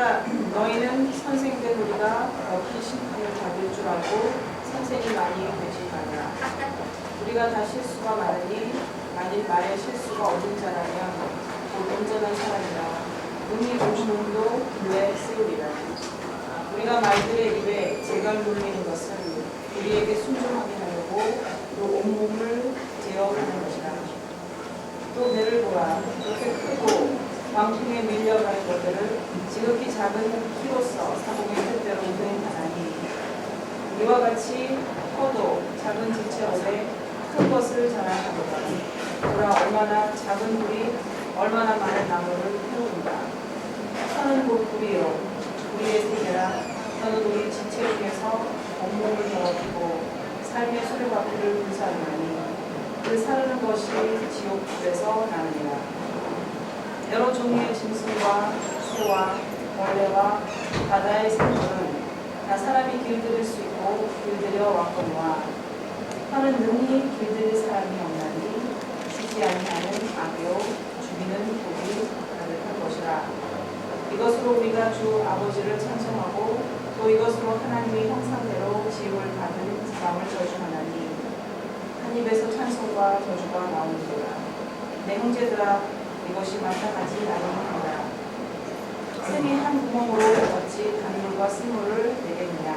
그러자 너희는 선생된 우리가 어떤 심판을 받을 줄 알고 선생이 많이 되지 말라. 우리가 다 실수가 많으니 만일 말에 실수가 없는 자라면 곧 온전한 사람이라 능히 오시는도 그에 쓰우리라. 우리가 말들의 입에 재갈 물리는 것은 우리에게 순종하게 하려고 또 온몸을 제어하는 것이라. 또 배를 보라. 그렇게 크고 광풍에 밀려가는 것들을 지극히 작은 키로서 사공의 뜻대로 운행하나니 이와 같이 커도 작은 지체로되 큰 것을 자랑하도다. 보라 얼마나 작은 불이 얼마나 많은 나무를 태우는가. 선은 곧 불이요 우리의 세계라. 너는 우리 지체 중에서 온몸을 더럽히고 삶의 수레바퀴를 분사하니 그 사르는 것이 지옥불에서 나느니라. 여러 종류의 짐승과 새와 벌레와 바다의 생물은 다 사람이 길들일 수 있고 길들여 왔거니와 너는 능히 길들일 사람이 없나니 쉬지 아니하는 악요 죽이는 독이 가득한 것이라. 이것으로 우리가 주 아버지를 찬송하고 또 이것으로 하나님의 형상대로 지음을 받은 사람을 저주하나니 한 입에서 찬송과 저주가 나오는도다. 내 형제들아 이것이 마땅하지 아니하니라. 샘이 한 구멍으로 어찌 단물과 쓴물을 내겠느냐.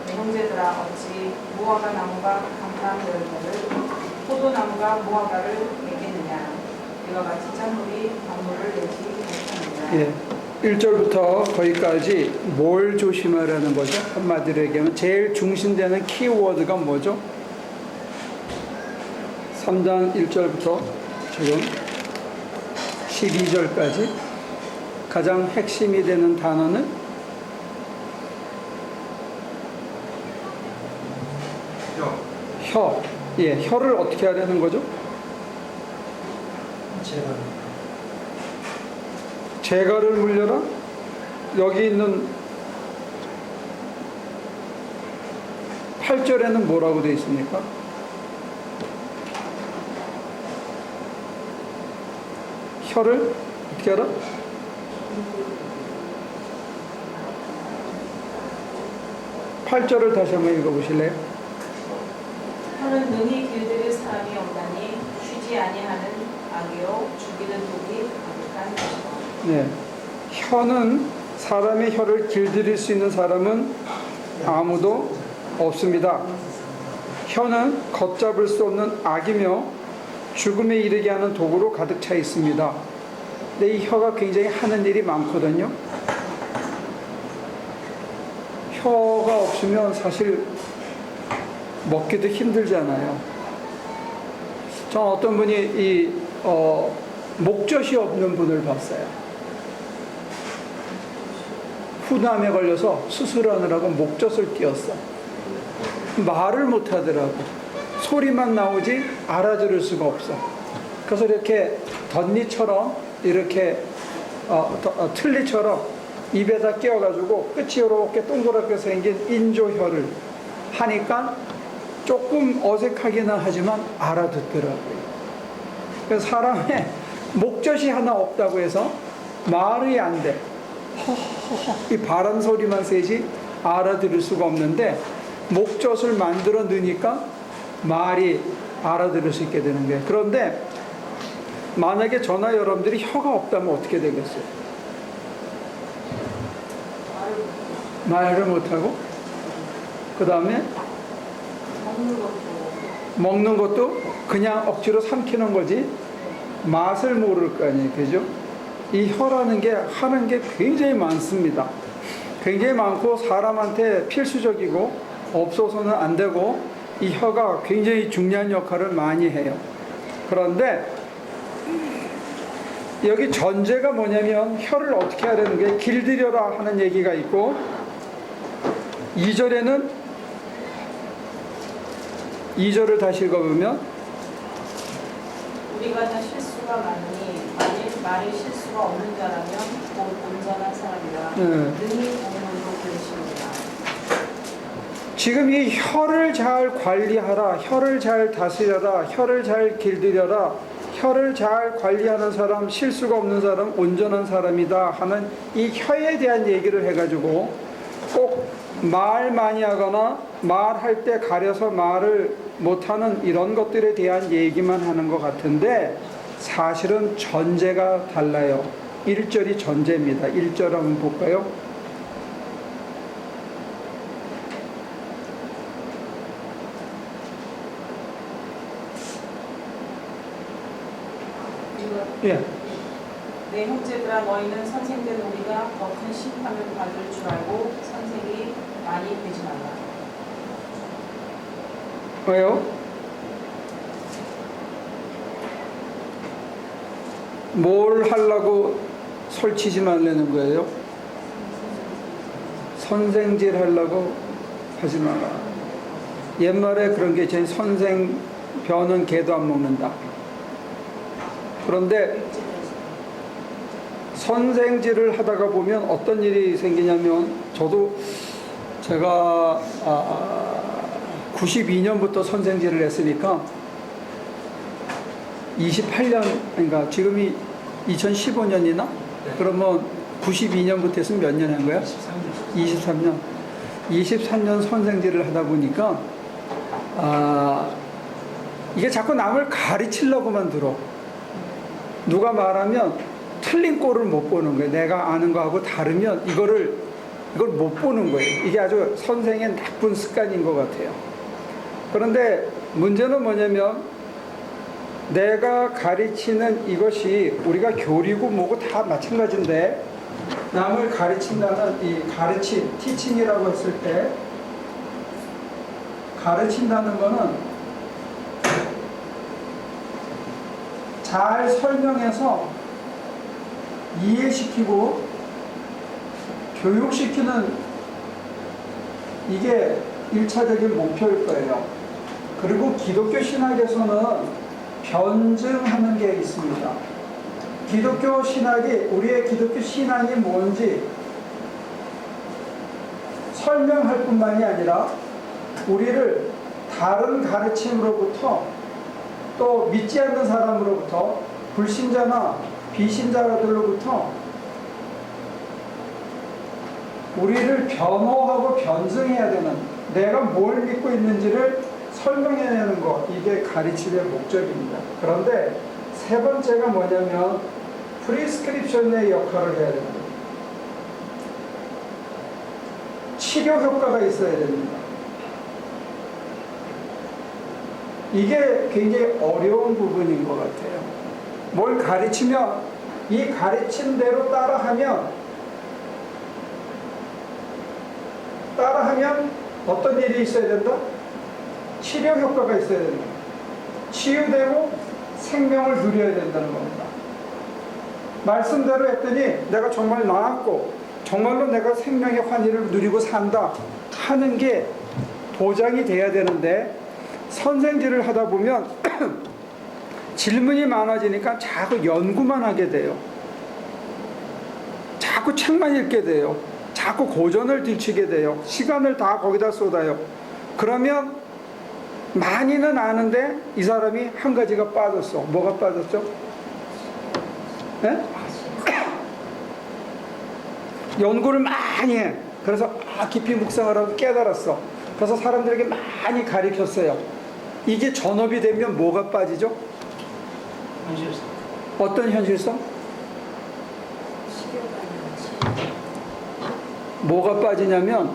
내 형제들아 어찌 무화과 나무가 감람 열매를 포도나무가 무화과를 내겠느냐. 이와 같이 짠물이 단물을 내지 못하느니라. 예. 1절부터 거기까지 뭘 조심하라는 거죠? 한마디로 얘기하면 제일 중심되는 키워드가 뭐죠? 3장 1절부터 지금 12절까지 가장 핵심이 되는 단어는 혀. 예, 혀를 어떻게 하려는 거죠? 재갈을 물려라? 여기 있는 8절에는 뭐라고 되어 있습니까? 혀를 어떻게 하라? 팔절을 다시 한번 읽어보실래요? 혀는 능히 길들일 사람이 없나니 쉬지 아니하는 악이요 죽이는 독이 가득한 것이다. 네. 혀는 사람의 혀를 길들일 수 있는 사람은 아무도 없습니다. 혀는 걷잡을 수 없는 악이며 죽음에 이르게 하는 독으로 가득 차 있습니다. 근데 이 혀가 굉장히 하는 일이 많거든요. 혀가 없으면 사실 먹기도 힘들잖아요. 전 어떤 분이 목젖이 없는 분을 봤어요. 후담에 걸려서 수술하느라고 목젖을 띄었어. 말을 못 하더라고. 소리만 나오지 알아들을 수가 없어. 그래서 이렇게 덧니처럼 이렇게 틀니처럼 입에다 끼워가지고 끝이 이렇게 동그랗게 생긴 인조혀를 하니까 조금 어색하기는 하지만 알아듣더라고요. 그래서 사람의 목젖이 하나 없다고 해서 말이 안 돼. 이 바람 소리만 세지 알아들을 수가 없는데 목젖을 만들어 넣으니까 말이 알아들을 수 있게 되는 거예요. 그런데 만약에 저나 여러분들이 혀가 없다면 어떻게 되겠어요? 말을 못하고 그 다음에 먹는 것도 그냥 억지로 삼키는 거지 맛을 모를 거 아니에요. 그죠? 이 혀라는 게 하는 게 굉장히 많습니다. 굉장히 많고 사람한테 필수적이고 없어서는 안 되고 이 혀가 굉장히 중요한 역할을 많이 해요. 그런데 여기 전제가 뭐냐면 혀를 어떻게 하려는 게 길들여라 하는 얘기가 있고 2절에는 2절을 다시 읽어보면 우리가 다 실수가 많으니 만일 말이 실수가 없는 자라면 곧 온전한 사람이라. 능히 공문으로 부르시느니라. 지금 이 혀를 잘 관리하라, 혀를 잘 다스려라, 혀를 잘 길들여라, 혀를 잘 관리하는 사람, 실수가 없는 사람, 온전한 사람이다 하는 이 혀에 대한 얘기를 해가지고 꼭 말 많이 하거나 말할 때 가려서 말을 못하는 이런 것들에 대한 얘기만 하는 것 같은데 사실은 전제가 달라요. 1절이 전제입니다. 1절 한번 볼까요? 예. 내 형제들아 너희는 선생된 우리가 더 큰 심판을 받을 줄 알고 선생이 많이 되지 말라. 왜요? 뭘 하려고 설치지 말라는 거예요? 선생질 하려고 하지 마라. 옛말에 그런 게 있잖아요. 선생 변은 개도 안 먹는다. 그런데 선생질을 하다가 보면 어떤 일이 생기냐면 저도 제가 92년부터 선생질을 했으니까 28년 그러니까 지금이 2015년이나 그러면 92년부터 했으면 몇 년 한 거야? 23년. 23년 선생질을 하다 보니까 이게 자꾸 남을 가르치려고만 들어. 누가 말하면 틀린 꼴을 못 보는 거예요. 내가 아는 거하고 다르면 이걸 못 보는 거예요. 이게 아주 선생의 나쁜 습관인 것 같아요. 그런데 문제는 뭐냐면 내가 가르치는 이것이 우리가 교리고 뭐고 다 마찬가지인데 남을 가르친다는 이 가르침, 티칭이라고 했을 때 가르친다는 거는 잘 설명해서 이해시키고 교육시키는 이게 1차적인 목표일 거예요. 그리고 기독교 신학에서는 변증하는 게 있습니다. 기독교 신학이 우리의 기독교 신앙이 뭔지 설명할 뿐만이 아니라 우리를 다른 가르침으로부터 또 믿지 않는 사람으로부터 불신자나 비신자들로부터 우리를 변호하고 변증해야 되는 내가 뭘 믿고 있는지를 설명해내는 것 이게 가르침의 목적입니다. 그런데 세 번째가 뭐냐면 프리스크립션의 역할을 해야 됩니다. 치료 효과가 있어야 됩니다. 이게 굉장히 어려운 부분인 것 같아요. 뭘 가르치면 이 가르침대로 따라하면 어떤 일이 있어야 된다? 치료 효과가 있어야 된다. 치유되고 생명을 누려야 된다는 겁니다. 말씀대로 했더니 내가 정말 나았고 정말로 내가 생명의 환희를 누리고 산다 하는 게 보장이 돼야 되는데 선생질을 하다 보면 질문이 많아지니까 자꾸 연구만 하게 돼요. 자꾸 책만 읽게 돼요. 자꾸 고전을 들추게 돼요. 시간을 다 거기다 쏟아요. 그러면 많이는 아는데 이 사람이 한 가지가 빠졌어. 뭐가 빠졌죠? 네? 연구를 많이 해. 그래서 깊이 묵상하라고 깨달았어. 그래서 사람들에게 많이 가르쳤어요. 이게 전업이 되면 뭐가 빠지죠? 현실성. 어떤 현실성? 뭐가 빠지냐면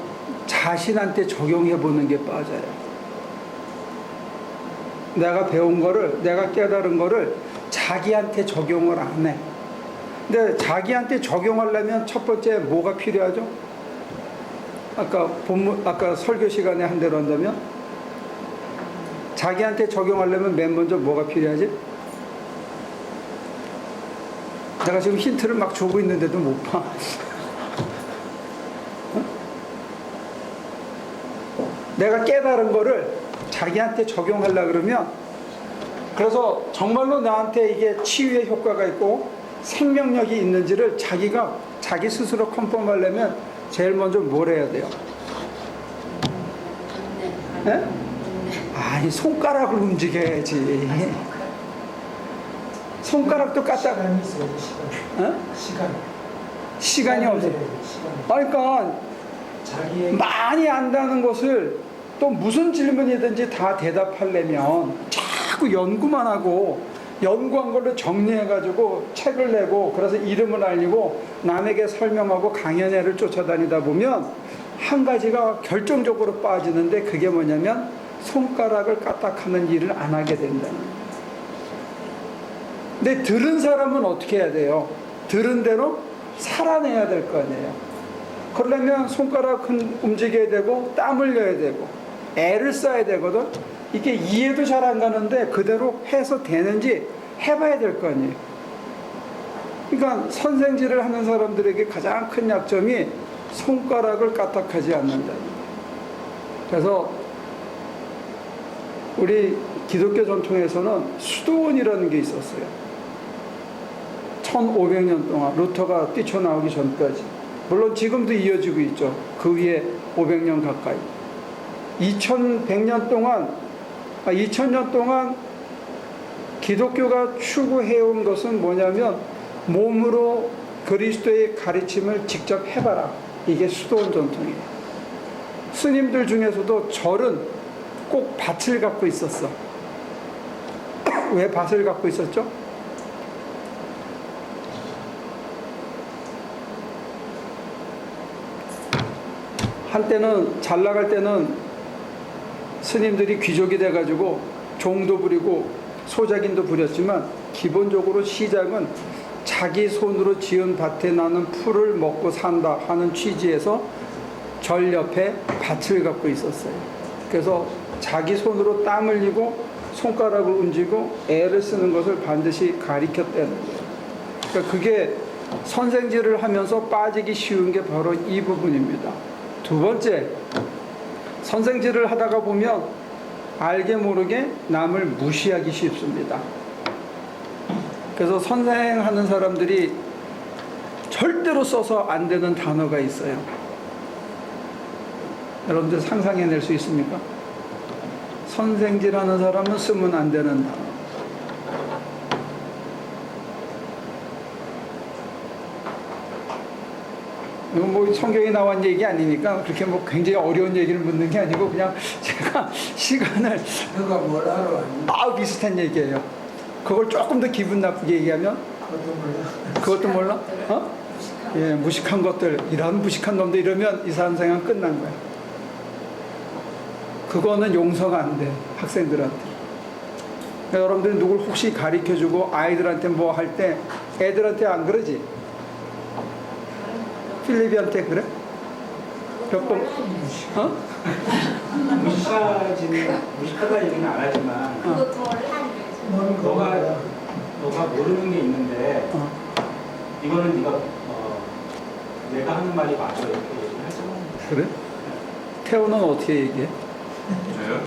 자신한테 적용해 보는 게 빠져요. 내가 배운 거를, 내가 깨달은 거를 자기한테 적용을 안 해. 근데 자기한테 적용하려면 첫 번째 뭐가 필요하죠? 아까 설교 시간에 한 대로 한다면 자기한테 적용하려면 맨 먼저 뭐가 필요하지? 내가 지금 힌트를 막 주고 있는데도 못 봐. 내가 깨달은 거를 자기한테 적용하려고 그러면 그래서 정말로 나한테 이게 치유의 효과가 있고 생명력이 있는지를 자기 스스로 컨펌하려면 제일 먼저 뭘 해야 돼요? 아니 손가락을 움직여야지. 손가락도 까딱, 시간이 있어요, 시간. 어? 시간. 시간이 없어. 시간. 그러니까 자기의 많이 안다는 것을 또 무슨 질문이든지 다 대답하려면 자꾸 연구만 하고 연구한 걸로 정리해가지고 책을 내고 그래서 이름을 알리고 남에게 설명하고 강연회를 쫓아다니다 보면 한 가지가 결정적으로 빠지는데 그게 뭐냐면 손가락을 까딱하는 일을 안 하게 된다는 거예요. 근데 들은 사람은 어떻게 해야 돼요? 들은 대로 살아내야 될 거 아니에요. 그러려면 손가락은 움직여야 되고 땀 흘려야 되고 애를 써야 되거든. 이게 이해도 잘 안 가는데 그대로 해서 되는지 해봐야 될 거 아니에요. 그러니까 선생질을 하는 사람들에게 가장 큰 약점이 손가락을 까딱하지 않는다는 거예요. 그래서 우리 기독교 전통에서는 수도원이라는 게 있었어요. 1500년 동안 루터가 뛰쳐나오기 전까지. 물론 지금도 이어지고 있죠. 그 위에 500년 가까이. 2100년 동안 2000년 동안 기독교가 추구해온 것은 뭐냐면 몸으로 그리스도의 가르침을 직접 해봐라. 이게 수도원 전통이에요. 스님들 중에서도 절은 꼭 밭을 갖고 있었어. 왜 밭을 갖고 있었죠? 한때는 잘 나갈 때는 스님들이 귀족이 돼가지고 종도 부리고 소작인도 부렸지만 기본적으로 시작은 자기 손으로 지은 밭에 나는 풀을 먹고 산다 하는 취지에서 절 옆에 밭을 갖고 있었어요. 그래서 자기 손으로 땀 흘리고 손가락을 움직이고 애를 쓰는 것을 반드시 가리켰다는 거예요. 그러니까 그게 선생질을 하면서 빠지기 쉬운 게 바로 이 부분입니다. 두 번째, 선생질을 하다가 보면 알게 모르게 남을 무시하기 쉽습니다. 그래서 선생하는 사람들이 절대로 써서 안 되는 단어가 있어요. 여러분들 상상해낼 수 있습니까? 선생질하는 사람은 쓰면 안 되는 단어. 이건 뭐 성경에 나온 얘기 아니니까 그렇게 뭐 굉장히 어려운 얘기를 묻는 게 아니고 그냥 제가 시간을 누가 뭘 하러 왔니? 비슷한 얘기예요. 그걸 조금 더 기분 나쁘게 얘기하면 그것도 몰라. 그것도 몰라? 어? 예, 무식한 것들, 이런 무식한 놈들 이러면 이 사람 생활 끝난 거야. 그거는 용서가 안 돼, 학생들한테. 그러니까 여러분들이 누굴 혹시 가르쳐주고 아이들한테 뭐 할 때 애들한테 안 그러지? 필립이한테 그래? 몇 번? 어? 무식하다 얘기는 안 하지만 너는 너가 모르는 게 있는데 이거는 내가 하는 말이 맞아 이렇게 얘기를 하잖아. 그래? 태호는 어떻게 얘기해? 저요?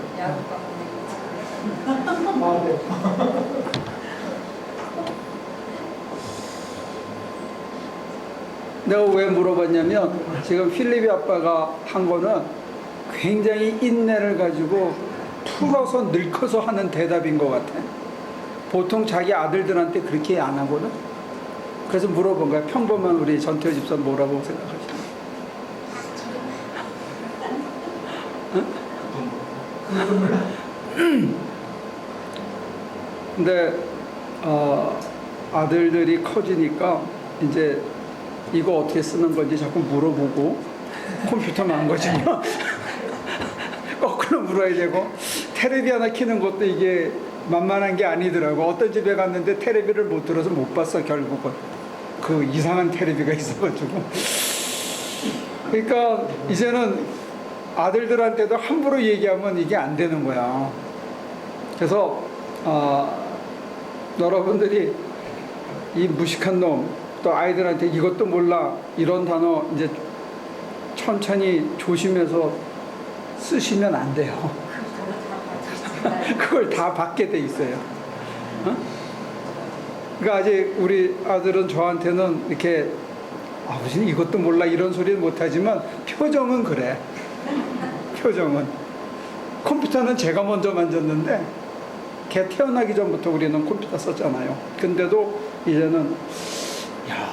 내가 왜 물어봤냐면 지금 필립이 아빠가 한 거는 굉장히 인내를 가지고 풀어서 늙어서 하는 대답인 것 같아. 보통 자기 아들들한테 그렇게 안 하거든. 그래서 물어본 거야. 평범한 우리 전태호 집사는 뭐라고 생각하시나요? 근데 아들들이 커지니까 이제 이거 어떻게 쓰는 건지 자꾸 물어보고 컴퓨터 망가지면 거꾸로 물어야 되고 테레비 하나 켜는 것도 이게 만만한 게 아니더라고. 어떤 집에 갔는데 테레비를 못 들어서 못 봤어. 결국은 그 이상한 테레비가 있어가지고. 그러니까 이제는 아들들한테도 함부로 얘기하면 이게 안 되는 거야. 그래서 여러분들이 이 무식한 놈, 또 아이들한테 이것도 몰라 이런 단어 이제 천천히 조심해서 쓰시면 안 돼요. 그걸 다 받게 돼 있어요. 어? 그러니까 아직 우리 아들은 저한테는 이렇게 아버지는 이것도 몰라 이런 소리는 못하지만 표정은 그래. 표정은. 컴퓨터는 제가 먼저 만졌는데 걔 태어나기 전부터 우리는 컴퓨터 썼잖아요. 근데도 이제는 야,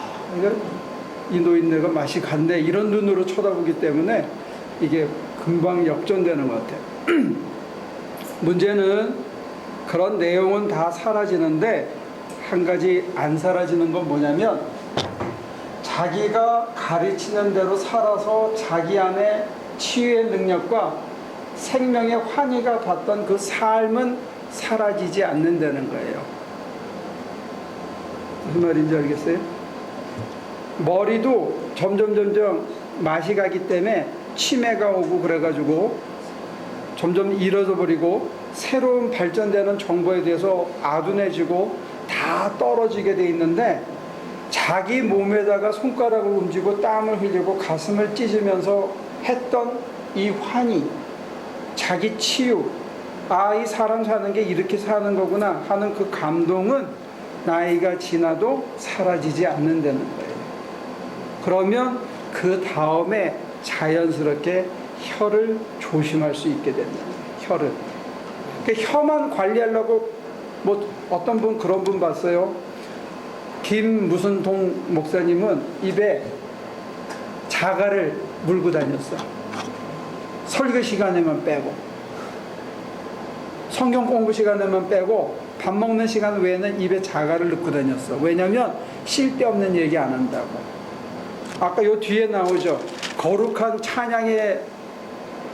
이 노인네가 맛이 간대 이런 눈으로 쳐다보기 때문에 이게 금방 역전되는 것 같아요. 문제는 그런 내용은 다 사라지는데 한 가지 안 사라지는 건 뭐냐면 자기가 가르치는 대로 살아서 자기 안에 치유의 능력과 생명의 환희가 받던 그 삶은 사라지지 않는다는 거예요. 무슨 말인지 알겠어요? 머리도 점점 맛이 가기 때문에 치매가 오고 그래가지고 점점 잃어져 버리고 새로운 발전되는 정보에 대해서 아둔해지고 다 떨어지게 돼 있는데 자기 몸에다가 손가락을 움직이고 땀을 흘리고 가슴을 찢으면서 했던 이 환희, 자기 치유, 아, 이 사람 사는 게 이렇게 사는 거구나 하는 그 감동은 나이가 지나도 사라지지 않는다는 거예요. 그러면 그 다음에 자연스럽게 혀를 조심할 수 있게 된다는 거예요. 혀를. 그러니까 혀만 관리하려고 뭐 어떤 분 그런 분 봤어요. 김 무슨 동 목사님은 입에 자갈을 물고 다녔어. 설교 시간에만 빼고 성경 공부 시간에만 빼고 밥 먹는 시간 외에는 입에 자갈을 넣고 다녔어. 왜냐하면 쓸데없는 얘기 안 한다고. 아까 요 뒤에 나오죠. 거룩한 찬양의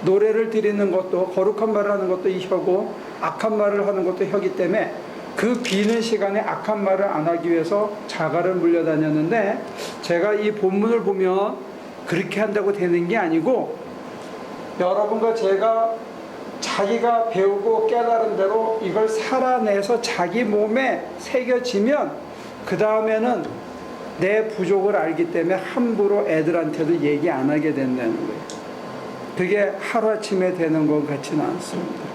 노래를 드리는 것도 거룩한 말을 하는 것도 이 혀고 악한 말을 하는 것도 혀기 때문에 그 비는 시간에 악한 말을 안 하기 위해서 자갈을 물려다녔는데 제가 이 본문을 보면 그렇게 한다고 되는 게 아니고 여러분과 제가 자기가 배우고 깨달은 대로 이걸 살아내서 자기 몸에 새겨지면 그 다음에는 내 부족을 알기 때문에 함부로 애들한테도 얘기 안 하게 된다는 거예요. 그게 하루아침에 되는 것 같지는 않습니다.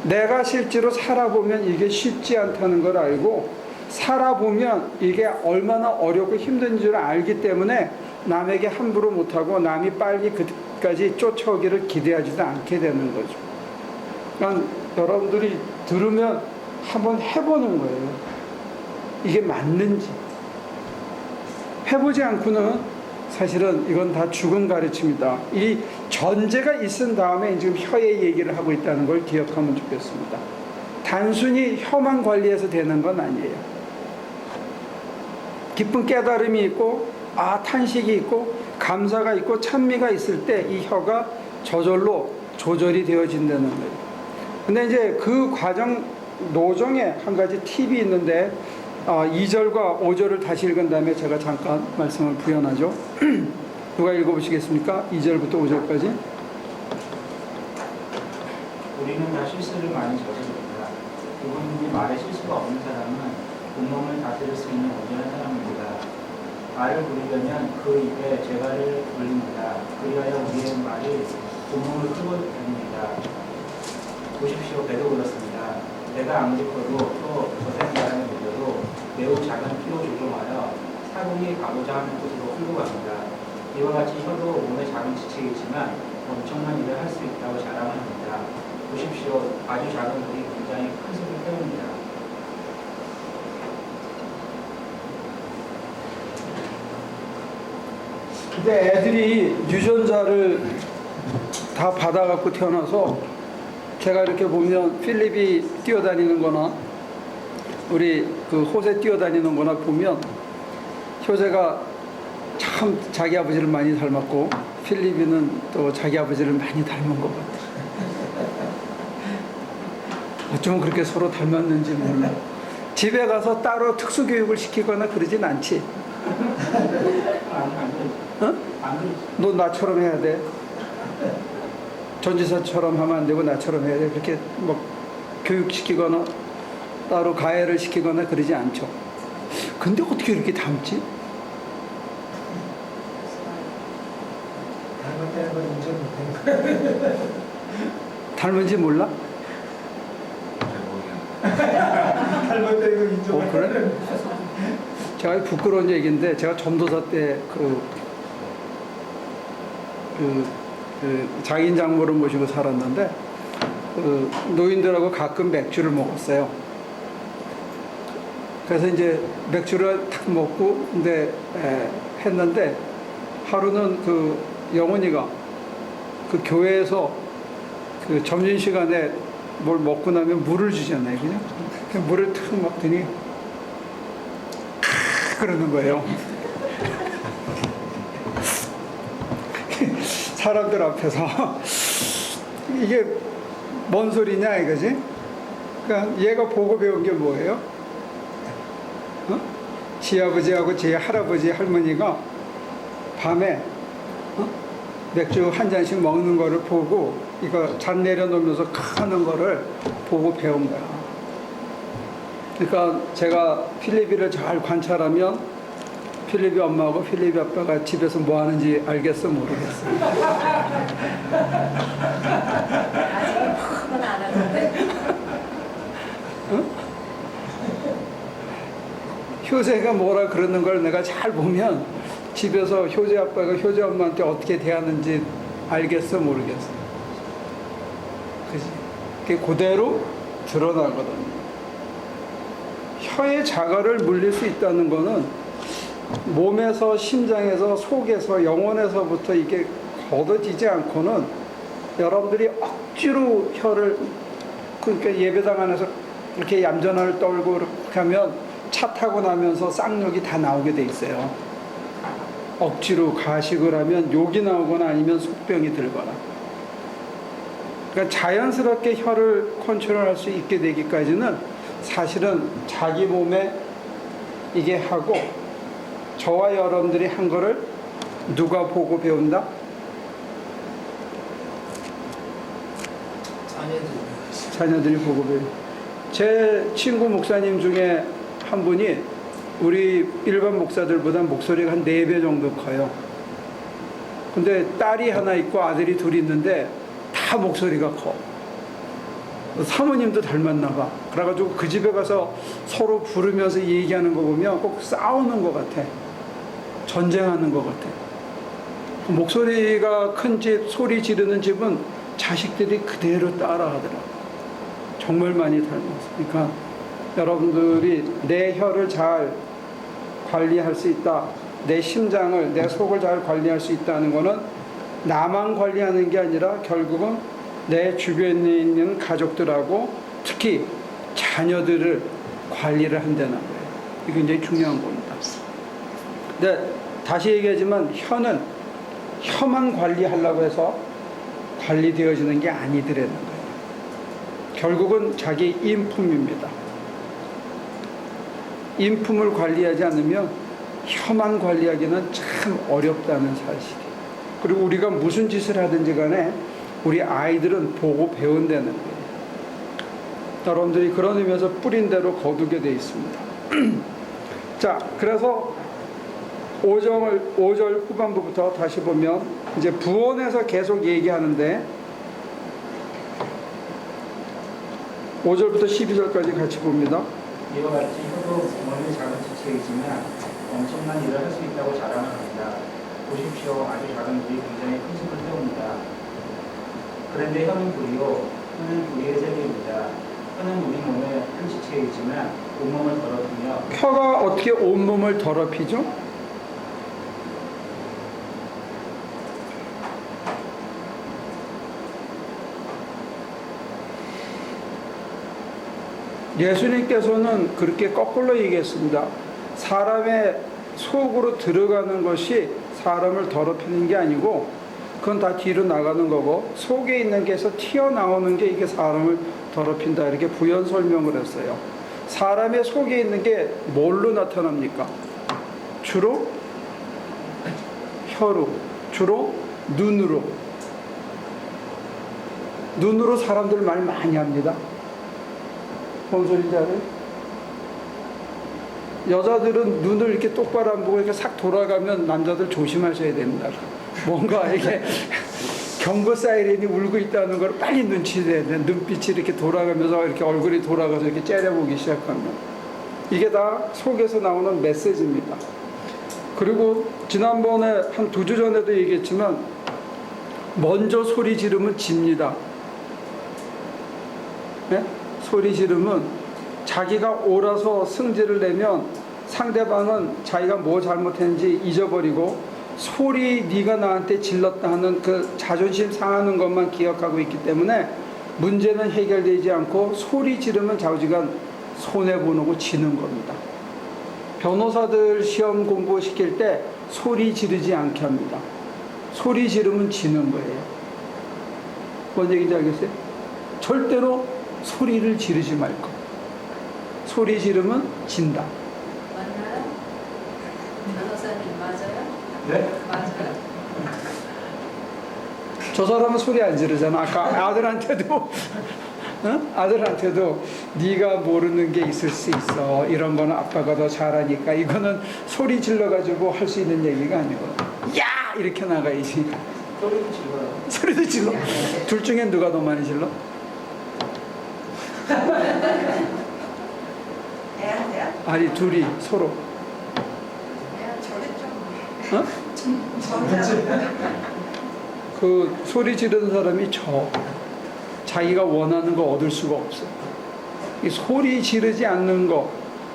내가 실제로 살아보면 이게 쉽지 않다는 걸 알고 살아보면 이게 얼마나 어렵고 힘든 줄 알기 때문에 남에게 함부로 못하고 남이 빨리 그까지 쫓아오기를 기대하지도 않게 되는 거죠. 그러니까 여러분들이 들으면 한번 해보는 거예요. 이게 맞는지. 해보지 않고는 사실은 이건 다 죽은 가르침이다. 이 전제가 있은 다음에 지금 혀의 얘기를 하고 있다는 걸 기억하면 좋겠습니다. 단순히 혀만 관리해서 되는 건 아니에요. 깊은 깨달음이 있고 탄식이 있고 감사가 있고 찬미가 있을 때 이 혀가 저절로 조절이 되어진다는 거예요. 근데 이제 그 과정 노정에 한 가지 팁이 있는데 2절과 5절을 다시 읽은 다음에 제가 잠깐 말씀을 부연하죠. 누가 읽어보시겠습니까? 2절부터 5절까지. 우리는 다 실수를 많이 저지릅니다. 그분이 말에 실수가 없는 사람은 온몸을 다스릴 수 있는 온전한 사람입니다. 말을 부리려면 그 입에 재갈을 올립니다. 그리하여 우리의 말이 온몸을 끌어다닙니다. 보십시오. 배도 그렇습니다. 배가 아무리 커도 또 거센 바람에 밀려도 매우 작은 피로 조종하여 사공이 가고자 하는 곳으로 끌고 갑니다. 이와 같이 혀도 몸에 작은 지체이지만 엄청난 일을 할 수 있다고 자랑합니다. 보십시오. 아주 작은 돌이 굉장히 큰 소리를 태웁니다. 근데 애들이 유전자를 다 받아갖고 태어나서 제가 이렇게 보면 필립이 뛰어다니는 거나 우리 그 호세 뛰어다니는 거나 보면 효세가 참 자기 아버지를 많이 닮았고 필립이는 또 자기 아버지를 많이 닮은 것 같아. 어쩌면 그렇게 서로 닮았는지 몰라. 집에 가서 따로 특수교육을 시키거나 그러진 않지. 어? 너 나처럼 해야 돼. 전지사처럼 하면 안 되고 나처럼 해야 돼. 그렇게 뭐 교육시키거나 따로 가해를 시키거나 그러지 않죠. 근데 어떻게 이렇게 닮지? 닮았다는 건 인정 못해. 닮은지 몰라? 닮았다는 건 인정 그래? 제가 부끄러운 얘기인데 제가 전도사 때 그 장인 장모를 모시고 살았는데 그 노인들하고 가끔 맥주를 먹었어요. 그래서 이제 맥주를 탁 먹고 근데 했는데 하루는 그 영훈이가 그 교회에서 그 점심시간에 뭘 먹고 나면 물을 주잖아요. 그냥 물을 탁 먹더니 그러는 거예요. 사람들 앞에서 이게 뭔 소리냐 이거지? 그러니까 얘가 보고 배운 게 뭐예요? 지 아버지하고 지 할아버지 할머니가 밤에 맥주 한 잔씩 먹는 거를 보고 이거 잔 내려놓으면서 하는 거를 보고 배운 거야. 그러니까 제가 필립이를 잘 관찰하면 필립이 엄마하고 필립이 아빠가 집에서 뭐 하는지 알겠어 모르겠어. 아직은 그건 안 하는데. 효세가 뭐라 그러는 걸 내가 잘 보면 집에서 효세 아빠가 효세 엄마한테 어떻게 대하는지 알겠어 모르겠어. 그지? 그게 그대로 드러나거든요. 혀의 자갈을 물릴 수 있다는 거는 몸에서 심장에서 속에서 영혼에서부터 이게 걷어지지 않고는 여러분들이 억지로 혀를 그러니까 예배당 안에서 이렇게 얌전을 떨고 이렇게 하면 차 타고 나면서 쌍욕이 다 나오게 돼 있어요. 억지로 가식을 하면 욕이 나오거나 아니면 속병이 들거나. 그러니까 자연스럽게 혀를 컨트롤할 수 있게 되기까지는 사실은 자기 몸에 이게 하고 저와 여러분들이 한 거를 누가 보고 배운다? 자녀들이 보고 배운다. 제 친구 목사님 중에 한 분이 우리 일반 목사들보다 목소리가 한 4배 정도 커요. 근데 딸이 하나 있고 아들이 둘 있는데 다 목소리가 커. 사모님도 닮았나 봐. 그래가지고 그 집에 가서 서로 부르면서 얘기하는 거 보면 꼭 싸우는 것 같아. 전쟁하는 것 같아. 목소리가 큰 집, 소리 지르는 집은 자식들이 그대로 따라하더라. 정말 많이 닮았어. 그러니까 여러분들이 내 혀를 잘 관리할 수 있다. 내 심장을, 내 속을 잘 관리할 수 있다는 거는 나만 관리하는 게 아니라 결국은 내 주변에 있는 가족들하고 특히 자녀들을 관리를 한다는 거예요. 이게 굉장히 중요한 겁니다. 근데 다시 얘기하지만 혀는 혀만 관리하려고 해서 관리되어지는 게 아니더라는 거예요. 결국은 자기 인품입니다. 인품을 관리하지 않으면 혀만 관리하기는 참 어렵다는 사실이에요. 그리고 우리가 무슨 짓을 하든지 간에 우리 아이들은 보고 배운다는 거예요. 여러분들이 그런 의미에서 뿌린 대로 거두게 되어 있습니다. 자, 그래서 5절 후반부부터 다시 보면 이제 부언에서 계속 얘기하는데 5절부터 12절까지 같이 봅니다. 이와 같이 혀도 부모의 작은 지체이지만 엄청난 일을 할 수 있다고 자랑합니다. 보십시오. 아주 작은 불이 굉장히 큰 힘을 태웁니다. 그런데 혀는 불이요. 혀는 불의 세계입니다. 혀는 우리 몸의 한 지체이지만 온몸을 더럽히며 혀가 어떻게 온몸을 더럽히죠? 예수님께서는 그렇게 거꾸로 얘기했습니다. 사람의 속으로 들어가는 것이 사람을 더럽히는 게 아니고 그건 다 뒤로 나가는 거고 속에 있는 게서 튀어나오는 게 이게 사람을 더럽힌다 이렇게 부연 설명을 했어요. 사람의 속에 있는 게 뭘로 나타납니까? 주로 혀로, 주로 눈으로. 눈으로 사람들 말 많이 합니다. 뭔 소리인지 알아요? 여자들은 눈을 이렇게 똑바로 안 보고 이렇게 싹 돌아가면 남자들 조심하셔야 됩니다. 뭔가 이렇게 경고 사이렌이 울고 있다는 걸 빨리 눈치채야 돼. 눈빛이 이렇게 돌아가면서 이렇게 얼굴이 돌아가서 이렇게 째려보기 시작하면. 이게 다 속에서 나오는 메시지입니다. 그리고 지난번에 한 2주 전에도 얘기했지만 먼저 소리 지르면 집니다. 예? 소리 지르면 자기가 옳아서 승질을 내면 상대방은 자기가 뭐 잘못했는지 잊어버리고 소리 네가 나한테 질렀다 하는 그 자존심 상하는 것만 기억하고 있기 때문에 문제는 해결되지 않고 소리 지르면 좌우지간 손해보는 거 지는 겁니다. 변호사들 시험 공부시킬 때 소리 지르지 않게 합니다. 소리 지르면 지는 거예요. 뭔 얘기인지 알겠어요? 절대로 소리를 지르지 말 거. 소리 지르면 진다. 맞나요? 변호사님 맞아요? 네? 맞아요? 저 사람은 소리 안 지르잖아. 아까 아들한테도 아들한테도 네가 모르는 게 있을 수 있어. 이런 거는 아빠가 더 잘하니까. 이거는 소리 질러가지고 할 수 있는 얘기가 아니고 야! 이렇게 나가야지. 소리도 질러요. 소리도 질러. 둘 중에 누가 더 많이 질러? 애한테요? 아니 둘이 서로. 그냥 저랬죠. 어? 그 소리 지르는 사람이 자기가 원하는 거 얻을 수가 없어. 이 소리 지르지 않는 거,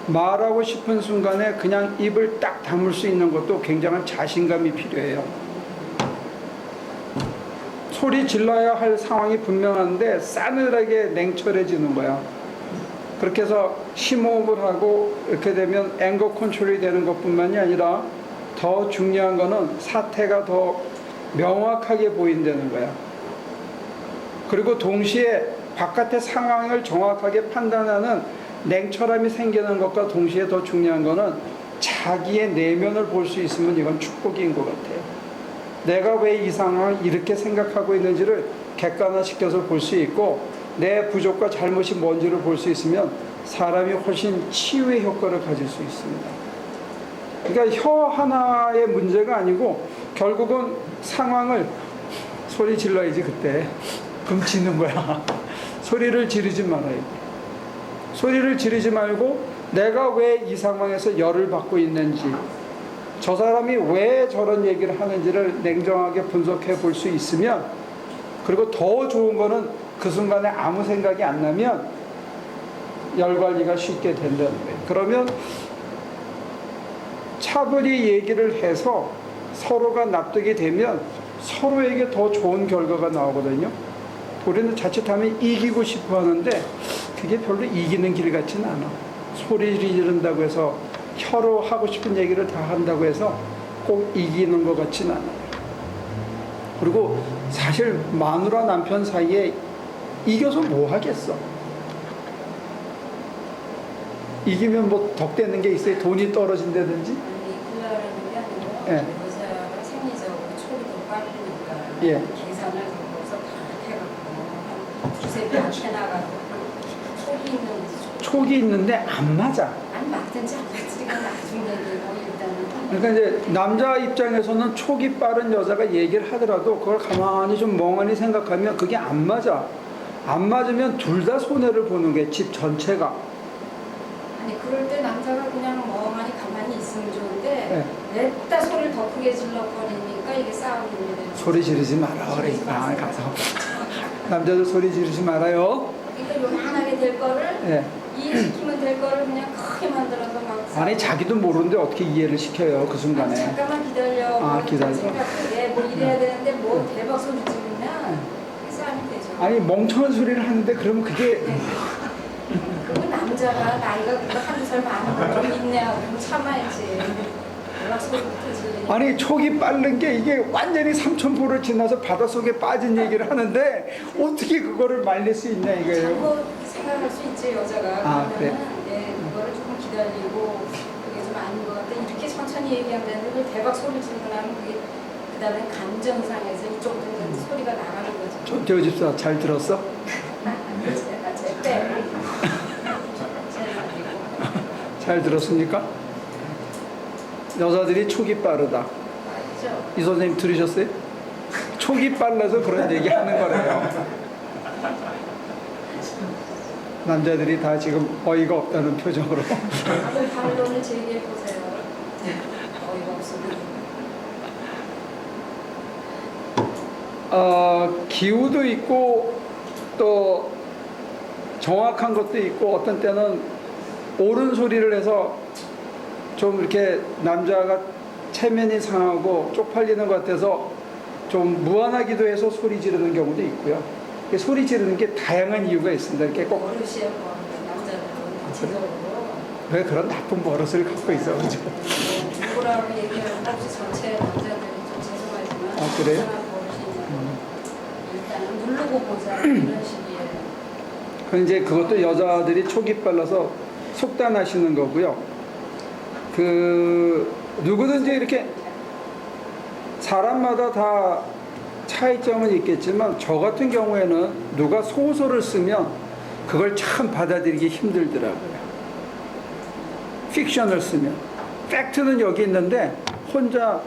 말하고 싶은 순간에 그냥 입을 딱 다물 수 있는 것도 굉장한 자신감이 필요해요. 소리 질러야 할 상황이 분명한데 싸늘하게 냉철해지는 거야. 그렇게 해서 심호흡을 하고 이렇게 되면 앵거 컨트롤이 되는 것뿐만이 아니라 더 중요한 거는 사태가 더 명확하게 보인다는 거야. 그리고 동시에 바깥의 상황을 정확하게 판단하는 냉철함이 생기는 것과 동시에 더 중요한 거는 자기의 내면을 볼 수 있으면 이건 축복인 것 같아요. 내가 왜 이 상황을 이렇게 생각하고 있는지를 객관화시켜서 볼 수 있고 내 부족과 잘못이 뭔지를 볼 수 있으면 사람이 훨씬 치유의 효과를 가질 수 있습니다. 그러니까 혀 하나의 문제가 아니고 결국은 상황을 소리 질러야지 그때. 그럼 지는 거야. 소리를 지르지 말아야 돼. 소리를 지르지 말고 내가 왜 이 상황에서 열을 받고 있는지 저 사람이 왜 저런 얘기를 하는지를 냉정하게 분석해 볼 수 있으면 그리고 더 좋은 거는 그 순간에 아무 생각이 안 나면 열 관리가 쉽게 된다는 거예요. 그러면 차분히 얘기를 해서 서로가 납득이 되면 서로에게 더 좋은 결과가 나오거든요. 우리는 자칫하면 이기고 싶어 하는데 그게 별로 이기는 길 같지는 않아. 소리를 지른다고 해서 혀로 하고 싶은 얘기를 다 한다고 해서 꼭 이기는 것 같지는 않아요. 그리고 사실 마누라 남편 사이에 이겨서 뭐 하겠어? 이기면 뭐 덕되는 게 있어요? 돈이 떨어진다든지? 아니 그러는 게 아니고 예. 변호사가 생리적으로 초기도 빠르니까 예. 계산을 해서 다 해갖고 한 두세 배 해나가고 촉이 있는지 촉이 있는데 안 맞아. 안 맞든지 안 맞든지가 나중에 얘기고 일단은 그러니까 이제 남자 입장에서는 촉이 빠른 여자가 얘기를 하더라도 그걸 가만히 좀 멍하니 생각하면 그게 안 맞아. 안 맞으면 둘 다 손해를 보는 게 집 전체가. 아니 그럴 때 남자가 그냥 멍하니 가만히 있으면 좋은데 냅다 소리를 더 크게 질러버리니까 이게 싸움이 되는 소리 지르지 마라 그러니까 가서 남자들 소리 지르지 말아요. 그러니까 요만하게 될 거를 예. 이해시키면 될 거를 그냥 크게 만들어서 막 아니 자기도 모르는데 어떻게 이해를 시켜요 그 아니, 순간에. 잠깐만 기다려. 아, 기다려. 생각해. 뭐 이래야 되는데 뭐 대박 소리 지르면 싸움이 되죠. 아니 멍청한 소리를 하는데 그러면 그게 그리고 남자가 나이가 그거 한두 살 많은 거좀 인내하고 좀 참아야지. 대박 소리부터 지르니까. 아니 촉이 빠른 게 이게 완전히 삼천포를 지나서 바닷속에 빠진 얘기를 하는데 어떻게 그거를 말릴 수 있냐 이거예요. 자꾸 생각할 수 있지 여자가. 아, 그러면은 그래? 예, 그거를 조금 기다리고 그게 좀 아닌 것 같아. 이렇게 천천히 얘기하면 되는데 대박 소리 지르고 나면 그게 그다음에 감정상에서 이쪽으로 소리가 나가는 거죠. 저 집사 잘 들었어? 제가 제 빼. 잘 들었습니까? 여자들이 촉이 빠르다. 맞죠? 이 선생님 들으셨어요? 촉이 빨라서 그런 얘기 하는 거래요. 남자들이 다 지금 어이가 없다는 표정으로. 한번 반론을 제기해 보세요. 어이가 없으면. 기후도 있고 또 정확한 것도 있고 어떤 때는 옳은 소리를 해서 좀 이렇게 남자가 체면이 상하고 쪽팔리는 것 같아서 좀 무안하기도 해서 소리 지르는 경우도 있고요. 소리 지르는 게 다양한 이유가 있습니다. 이렇게 꼭 어르시하고 남자들은 대체적으로 왜 그런 나쁜 버릇을 갖고 있어 그죠? 누구라고 얘기하면 혹시 전체 남자들이 좀 죄송하지만 아, 그래요? 이상한 버릇이 있냐고 일단은 누르고 보자 이런 식이에요. 그 이제 그것도 여자들이 촉이 빨라서 속단하시는 거고요. 그 누구든지 이렇게 사람마다 다 차이점은 있겠지만 저 같은 경우에는 누가 소설을 쓰면 그걸 참 받아들이기 힘들더라고요. 픽션을 쓰면 팩트는 여기 있는데 혼자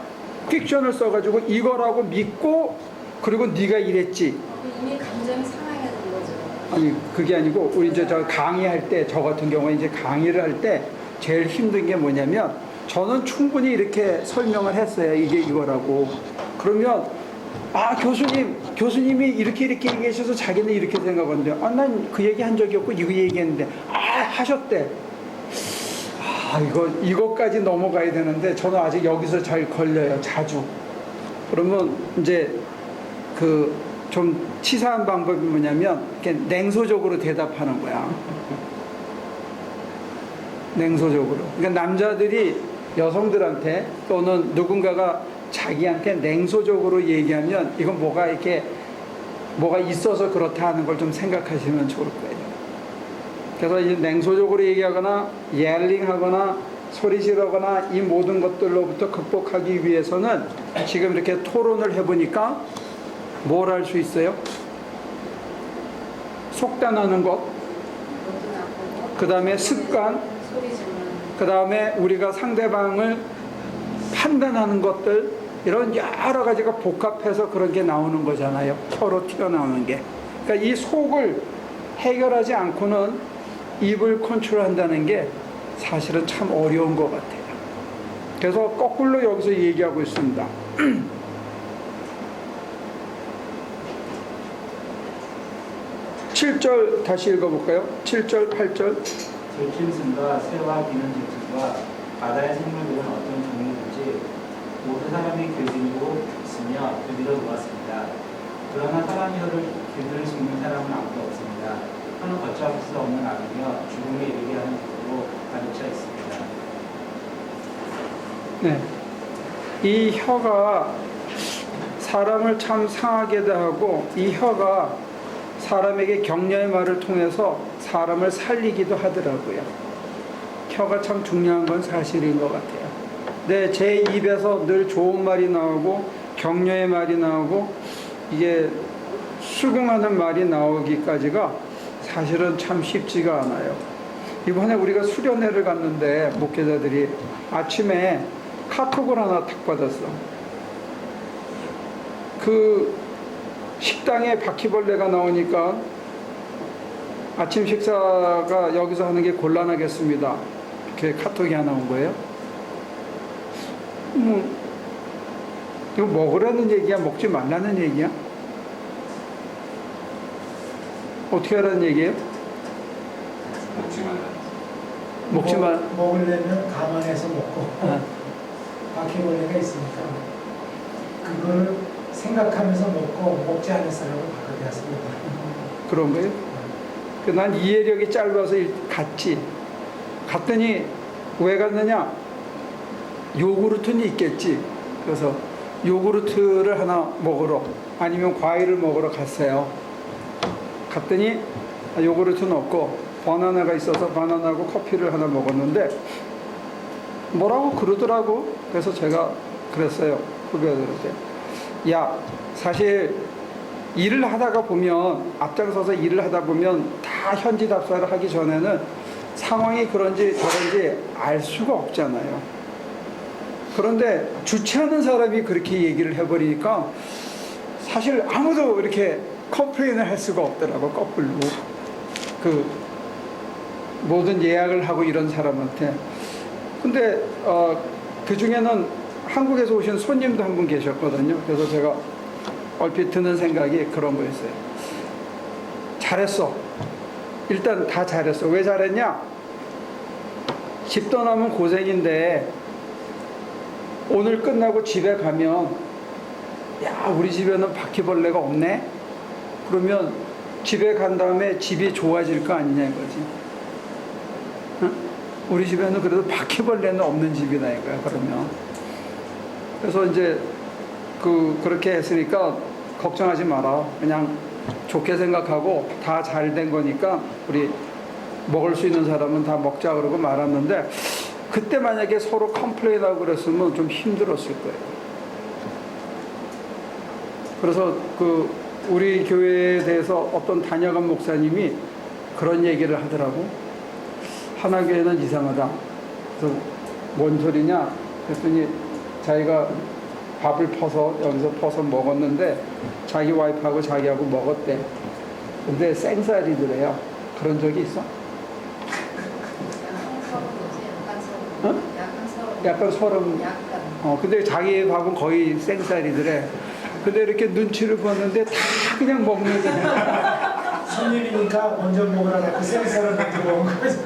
픽션을 써가지고 이거라고 믿고 그리고 네가 이랬지. 이미 감정이 상하게 된 거죠. 아니 그게 아니고 우리 이제 저 강의할 때 저 같은 경우에 이제 강의를 할 때 제일 힘든 게 뭐냐면 저는 충분히 이렇게 설명을 했어요. 이게 이거라고. 그러면 아 교수님이 이렇게 얘기하셔서 자기는 이렇게 생각하는데 아 난 그 얘기 한 적이 없고 이거 얘기했는데 아 하셨대. 아 이거까지 넘어가야 되는데 저는 아직 여기서 잘 걸려요. 자주. 그러면 이제 그 좀 치사한 방법이 뭐냐면 이렇게 냉소적으로 대답하는 거야. 냉소적으로. 그러니까 남자들이 여성들한테 또는 누군가가 자기한테 냉소적으로 얘기하면 이건 뭐가 있어서 그렇다 하는 걸 좀 생각하시면 좋을 거예요. 그래서 이 냉소적으로 얘기하거나 옐링하거나 소리 지르거나 이 모든 것들로부터 극복하기 위해서는 지금 이렇게 토론을 해보니까 뭘 할 수 있어요? 속단하는 것, 그 다음에 습관, 소리 지르는 그 다음에 우리가 상대방을 판단하는 것들, 이런 여러 가지가 복합해서 그런 게 나오는 거잖아요. 혀로 튀어나오는 게. 그러니까 이 속을 해결하지 않고는 입을 컨트롤한다는 게 사실은 참 어려운 것 같아요. 그래서 거꾸로 여기서 얘기하고 있습니다. 7절 다시 읽어볼까요? 7절, 8절. 들짐승과 새와 기는 짐승과 바다의 생물들은 어떤 종류든지 모든 사람이 길들이고 있으며 그리로 놓았습니다. 그러나 사람이 혀를 길들일 수 있는 사람은 아무도 없습니다. 혀는 걷잡을 수 없는 악이며 죽음에 이르게 하는 것으로 가득 차 있습니다. 네. 이 혀가 사람을 참 상하게도 하고 이 혀가 사람에게 격려의 말을 통해서 사람을 살리기도 하더라고요. 혀가 참 중요한 건 사실인 것 같아요. 네, 제 입에서 늘 좋은 말이 나오고 격려의 말이 나오고 이게 수긍하는 말이 나오기까지가 사실은 참 쉽지가 않아요. 이번에 우리가 수련회를 갔는데 목회자들이 아침에 카톡을 하나 탁 받았어. 그 식당에 바퀴벌레가 나오니까 아침 식사가 여기서 하는 게 곤란하겠습니다. 이렇게 카톡이 하나 온 거예요. 이거 먹으라는 얘기야? 먹지 말라는 얘기야? 어떻게 하라는 얘기예요? 먹지 말. 먹으려면 감안해서 먹고 바퀴벌레가 있으니까 그거를 생각하면서 먹고 먹지 않을 사람을 바꿔놨습니다. 그런 거예요? 난 이해력이 짧아서 갔더니 왜 갔느냐? 요구르트는 있겠지. 그래서 요구르트를 하나 먹으러 아니면 과일을 먹으러 갔어요. 갔더니 요구르트는 없고 바나나가 있어서 바나나하고 커피를 하나 먹었는데 뭐라고 그러더라고. 그래서 제가 그랬어요. 후배들한테. 야, 사실 일을 하다가 보면 앞장서서 일을 하다 보면 다 현지 답사를 하기 전에는 상황이 그런지 저런지 알 수가 없잖아요. 그런데 주최하는 사람이 그렇게 얘기를 해버리니까 사실 아무도 이렇게 컴플레인을 할 수가 없더라고. 거꾸로 그 모든 예약을 하고 이런 사람한테. 근데 그 중에는 한국에서 오신 손님도 한 분 계셨거든요. 그래서 제가 얼핏 드는 생각이 그런 거였어요. 잘했어. 일단 다 잘했어. 왜 잘했냐? 집 떠나면 고생인데 오늘 끝나고 집에 가면 야, 우리 집에는 바퀴벌레가 없네? 그러면 집에 간 다음에 집이 좋아질 거 아니냐 이거지. 응? 우리 집에는 그래도 바퀴벌레는 없는 집이다 이거야, 그러면. 그래서 이제 그렇게 했으니까 걱정하지 마라. 그냥 좋게 생각하고 다 잘 된 거니까 우리 먹을 수 있는 사람은 다 먹자 그러고 말았는데, 그때 만약에 서로 컴플레인하고 그랬으면 좀 힘들었을 거예요. 그래서 우리 교회에 대해서 어떤 다녀간 목사님이 그런 얘기를 하더라고. 하나교회는 이상하다. 그래서 뭔 소리냐 그랬더니 자기가 밥을 여기서 퍼서 먹었는데 자기 와이프하고 자기하고 먹었대. 근데 생쌀이더래요. 그런 적이 있어? 어? 약간 서름. 근데 자기 밥은 거의 생쌀이더래. 근데 이렇게 눈치를 봤는데 다 그냥 먹는 거야. 손님이니까 먼저 먹으라고 생사를 먼저 먹은 거지.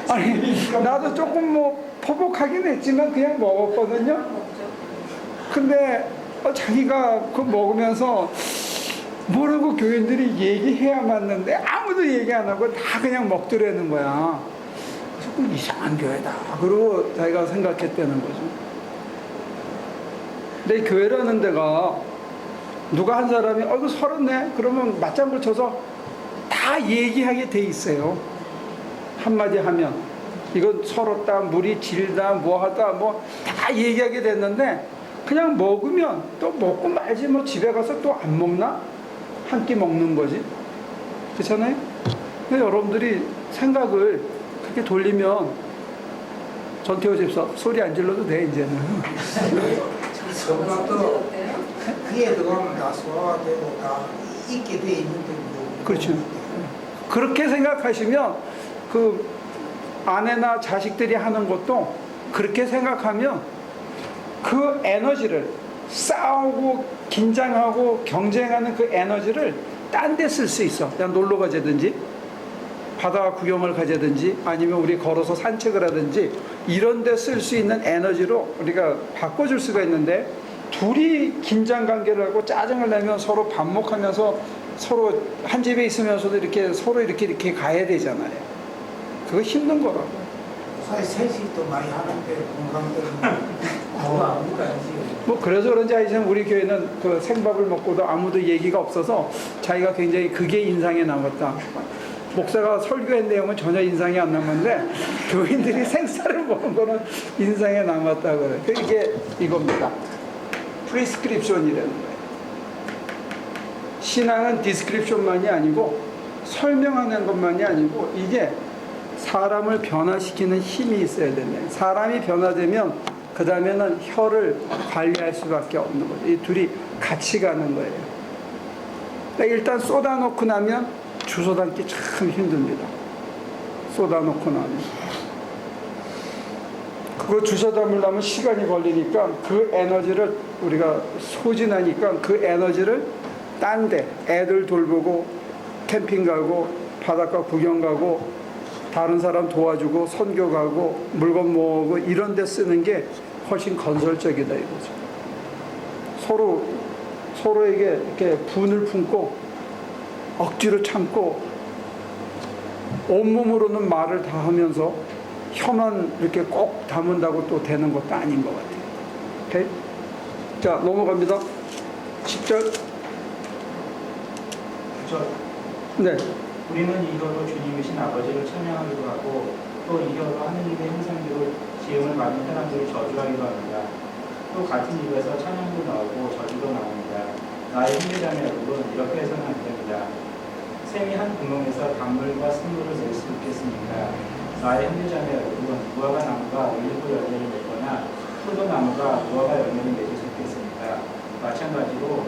아니, 나도 조금 포복하긴 했지만 그냥 먹었거든요. 근데 자기가 그거 먹으면서 뭐라고 교인들이 얘기해야 맞는데 아무도 얘기 안 하고 다 그냥 먹더라는 거야. 그래서 이상한 교회다. 그러고 자기가 생각했다는 거죠. 근데 교회라는 데가 누가 한 사람이 이거 서럽네 그러면 맞장구 쳐서 다 얘기하게 돼 있어요. 한마디 하면 이건 서럽다, 물이 질다, 뭐하다, 다 얘기하게 됐는데 그냥 먹으면 또 먹고 말지, 집에 가서 또 안 먹나? 한 끼 먹는 거지. 그렇잖아요? 근데 여러분들이 생각을 그렇게 돌리면, 전태호 집사 소리 안 질러도 돼 이제는. 성경도 그에 들어가면 다 소화되고 다 있게 돼 있는데 그렇죠. 그렇게 생각하시면 아내나 자식들이 하는 것도 그렇게 생각하면 그 에너지를, 싸우고 긴장하고 경쟁하는 그 에너지를 딴 데 쓸 수 있어. 그냥 놀러 가자든지 바다 구경을 가자든지 아니면 우리 걸어서 산책을 하든지 이런 데 쓸 수 있는 에너지로 우리가 바꿔줄 수가 있는데, 둘이 긴장관계를 하고 짜증을 내면 서로 반목하면서 서로 한 집에 있으면서도 이렇게 서로 이렇게 가야 되잖아요. 그거 힘든 거라고. 사실 세식도 많이 하는데 건강들은 아무도 아니지. 그래서 그런지 이제 우리 교회는 생밥을 먹고도 아무도 얘기가 없어서 자기가 굉장히 그게 인상에 남았다. 목사가 설교한 내용은 전혀 인상이 안 남았는데 교인들이 생쌀을 먹은 거는 인상에 남았다 그래. 이게 이겁니다. 프리스크립션이라는 거예요. 신앙은 디스크립션만이 아니고 설명하는 것만이 아니고 이게 사람을 변화시키는 힘이 있어야 된다. 사람이 변화되면 그 다음에는 혀를 관리할 수밖에 없는 거죠. 이 둘이 같이 가는 거예요. 그러니까 일단 쏟아놓고 나면 주워 담기 참 힘듭니다. 쏟아놓고 나면. 그거 주워 담으려면 시간이 걸리니까 그 에너지를 우리가 소진하니까 그 에너지를 딴 데, 애들 돌보고 캠핑 가고 바닷가 구경 가고 다른 사람 도와주고 선교 가고 물건 모으고 이런 데 쓰는 게 훨씬 건설적이다 이거죠. 서로에게 이렇게 분을 품고 억지로 참고 온몸으로는 말을 다 하면서 혀만 이렇게 꼭 담은다고 또 되는 것도 아닌 것 같아요. 오케이? 자, 넘어갑니다. 10절. 네. 우리는 이러로 주님이신 아버지를 찬양하기도 하고 또 이러로 하느님의 형상대로 지음을 받은 사람들을 저주하기도 합니다. 또 같은 입에서 찬양도 나오고 저주도 나옵니다. 나의 형제자매 여러분, 이렇게 해서는 안 됩니다. 샘이 한 구멍에서 단물과 쓴물을 낼 수 있겠습니까? 나의 형제자매 여러분, 무화과 나무가 올리브 열매를 맺거나 포도나무가 무화과 열매를 맺을 수 있겠습니까? 마찬가지로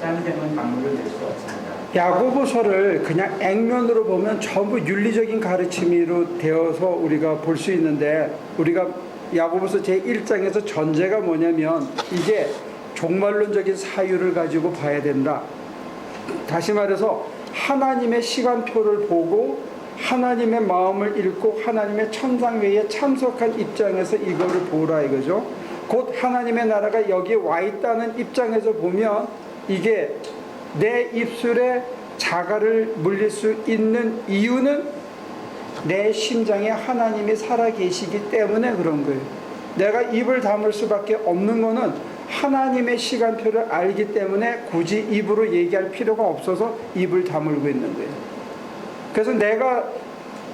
짠 샘은 단물을 낼 수 없습니다. 야고보서를 그냥 액면으로 보면 전부 윤리적인 가르침으로 되어서 우리가 볼 수 있는데, 우리가 야고보서 제1장에서 전제가 뭐냐면 이게 종말론적인 사유를 가지고 봐야 된다. 다시 말해서 하나님의 시간표를 보고 하나님의 마음을 읽고 하나님의 천상회의에 참석한 입장에서 이거를 보라 이거죠. 곧 하나님의 나라가 여기에 와 있다는 입장에서 보면 이게 내 입술에 자갈을 물릴 수 있는 이유는 내 심장에 하나님이 살아계시기 때문에 그런 거예요. 내가 입을 다물 수밖에 없는 거는 하나님의 시간표를 알기 때문에 굳이 입으로 얘기할 필요가 없어서 입을 다물고 있는 거예요. 그래서 내가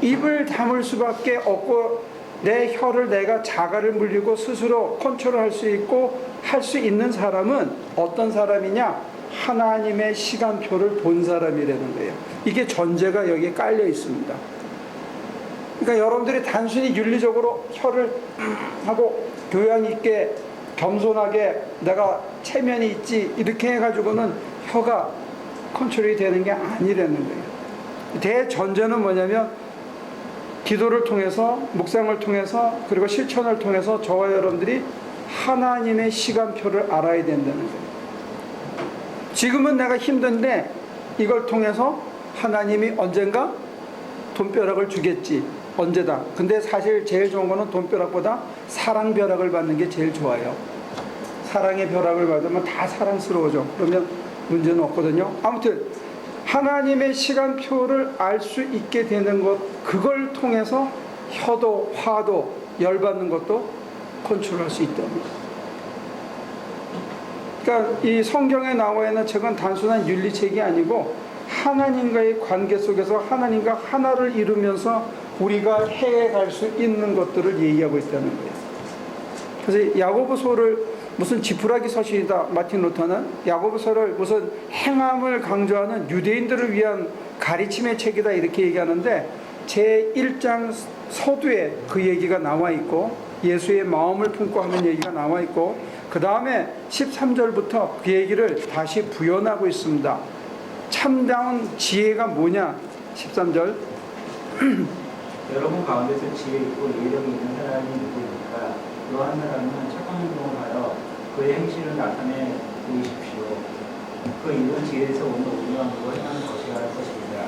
입을 다물 수밖에 없고 내 혀를 내가 자갈을 물리고 스스로 컨트롤할 수 있고 할 수 있는 사람은 어떤 사람이냐? 하나님의 시간표를 본 사람이라는 거예요. 이게 전제가 여기에 깔려 있습니다. 그러니까 여러분들이 단순히 윤리적으로 혀를 하고 교양 있게 겸손하게 내가 체면이 있지 이렇게 해가지고는 혀가 컨트롤이 되는 게 아니라는 거예요. 대전제는 뭐냐면 기도를 통해서 묵상을 통해서 그리고 실천을 통해서 저와 여러분들이 하나님의 시간표를 알아야 된다는 거예요. 지금은 내가 힘든데 이걸 통해서 하나님이 언젠가 돈벼락을 주겠지. 언제다. 근데 사실 제일 좋은 거는 돈벼락보다 사랑벼락을 받는 게 제일 좋아요. 사랑의 벼락을 받으면 다 사랑스러워져. 그러면 문제는 없거든요. 아무튼 하나님의 시간표를 알 수 있게 되는 것, 그걸 통해서 혀도 화도 열받는 것도 컨트롤할 수 있다는 거예요. 그러니까 이 성경에 나와 있는 책은 단순한 윤리책이 아니고 하나님과의 관계 속에서 하나님과 하나를 이루면서 우리가 해갈 수 있는 것들을 얘기하고 있다는 거예요. 그래서 야고보서를 무슨 지푸라기 서신이다. 마틴 루터는 야고보서를 무슨 행함을 강조하는 유대인들을 위한 가르침의 책이다 이렇게 얘기하는데 제1장 서두에 그 얘기가 나와 있고 예수의 마음을 품고 하는 얘기가 나와 있고 그 다음에 13절부터 그 얘기를 다시 부연하고 있습니다. 참다운 지혜가 뭐냐? 13절 여러분 가운데서 지혜 있고 예력이 있는 사람이 누구입니까? 그러한 사람은 착한 행동을 하여 그의 행실을 나타내 보이십시오. 그 일은 지혜에서 오는 운명으로 행하는 것이라 할 것입니다.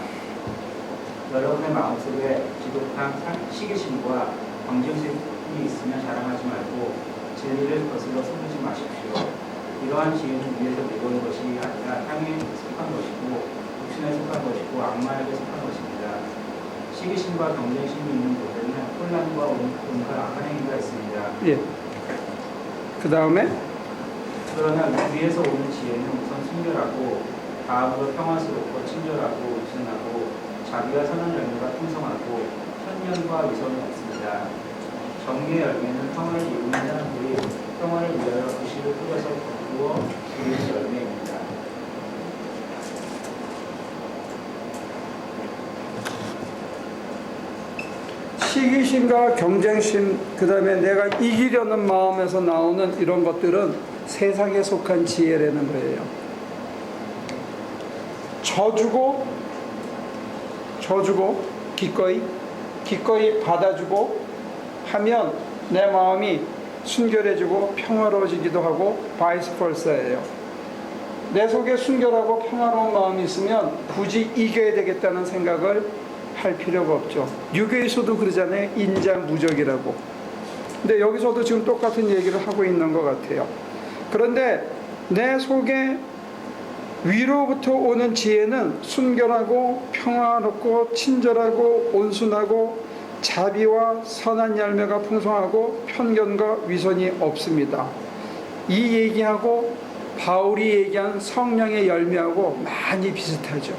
여러분의 마음속에 지독한 시기심과 경쟁심이 있으면 자랑하지 말고 진리를 거슬러 숨기지 마십시오. 이러한 지혜는 위에서 내려온 것이 아니라 땅에 속한 것이고 육신에 속한 것이고 악마에게 속한 것입니다. 시기심과 경쟁심이 있는 곳에는 혼란과 온갖 악한 행위가 있습니다. 예. 그 다음에 그러나 위에서 오는 지혜는 우선 순결하고 다음으로 평화스럽고 친절하고 유순하고 자비와 선한 열매가 풍성하고 현면과 위선은 없습니다. 정의의 열매는 평화를 이루는 사람들이 평화를 위하여 부시를 뿌려서 거두어 이루는 열매입니다. 시기심과 경쟁심, 그 다음에 내가 이기려는 마음에서 나오는 이런 것들은 세상에 속한 지혜라는 거예요. 져주고 기꺼이 받아주고 하면 내 마음이 순결해지고 평화로워지기도 하고 바이스 벌사예요. 내 속에 순결하고 평화로운 마음이 있으면 굳이 이겨야 되겠다는 생각을 할 필요가 없죠. 유교에서도 그러잖아요. 인자무적이라고. 근데 여기서도 지금 똑같은 얘기를 하고 있는 것 같아요. 그런데 내 속에 위로부터 오는 지혜는 순결하고 평화롭고 친절하고 온순하고 자비와 선한 열매가 풍성하고 편견과 위선이 없습니다. 이 얘기하고 바울이 얘기한 성령의 열매하고 많이 비슷하죠.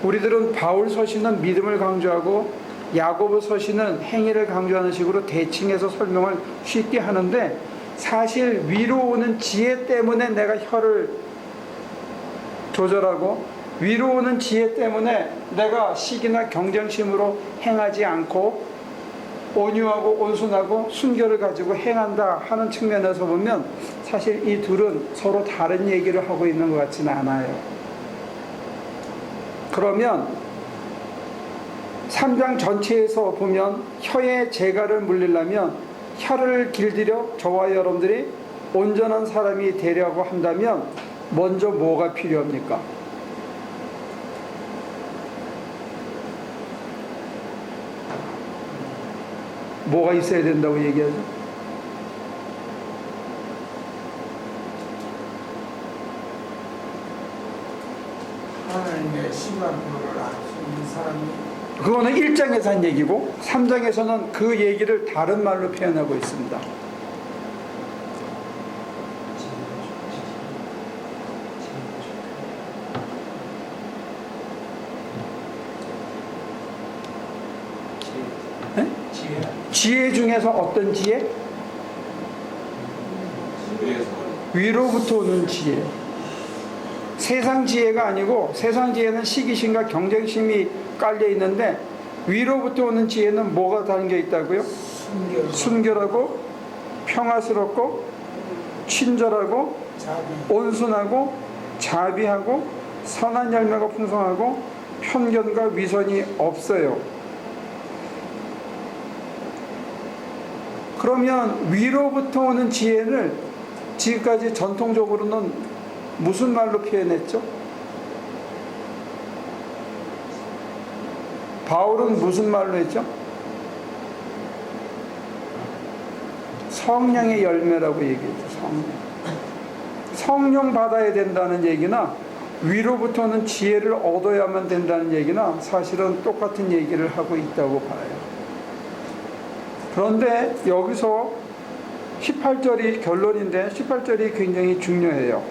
우리들은 바울 서신은 믿음을 강조하고 야고보 서신은 행위를 강조하는 식으로 대칭해서 설명을 쉽게 하는데 사실 위로 오는 지혜 때문에 내가 혀를 조절하고 위로 오는 지혜 때문에 내가 시기나 경쟁심으로 행하지 않고 온유하고 온순하고 순결을 가지고 행한다 하는 측면에서 보면 사실 이 둘은 서로 다른 얘기를 하고 있는 것 같지는 않아요. 그러면 3장 전체에서 보면 혀에 재갈을 물리려면 혀를 길들여 저와 여러분들이 온전한 사람이 되려고 한다면 먼저 뭐가 필요합니까? 뭐가 있어야 된다고 얘기하죠? 하나님의 심판표를 알 수 있는 사람이 그거는 1장에서 한 얘기고 3장에서는 그 얘기를 다른 말로 표현하고 있습니다. 네? 지혜 중에서 어떤 지혜? 위로부터 오는 지혜. 세상 지혜가 아니고, 세상 지혜는 시기심과 경쟁심이 깔려 있는데 위로부터 오는 지혜는 뭐가 담겨 있다고요? 순결하고 평화스럽고 친절하고 자비 온순하고 자비하고 선한 열매가 풍성하고 편견과 위선이 없어요. 그러면 위로부터 오는 지혜를 지금까지 전통적으로는 무슨 말로 표현했죠? 바울은 무슨 말로 했죠? 성령의 열매라고 얘기했죠. 성령 받아야 된다는 얘기나 위로부터는 지혜를 얻어야만 된다는 얘기나 사실은 똑같은 얘기를 하고 있다고 봐요. 그런데 여기서 18절이 결론인데 18절이 굉장히 중요해요.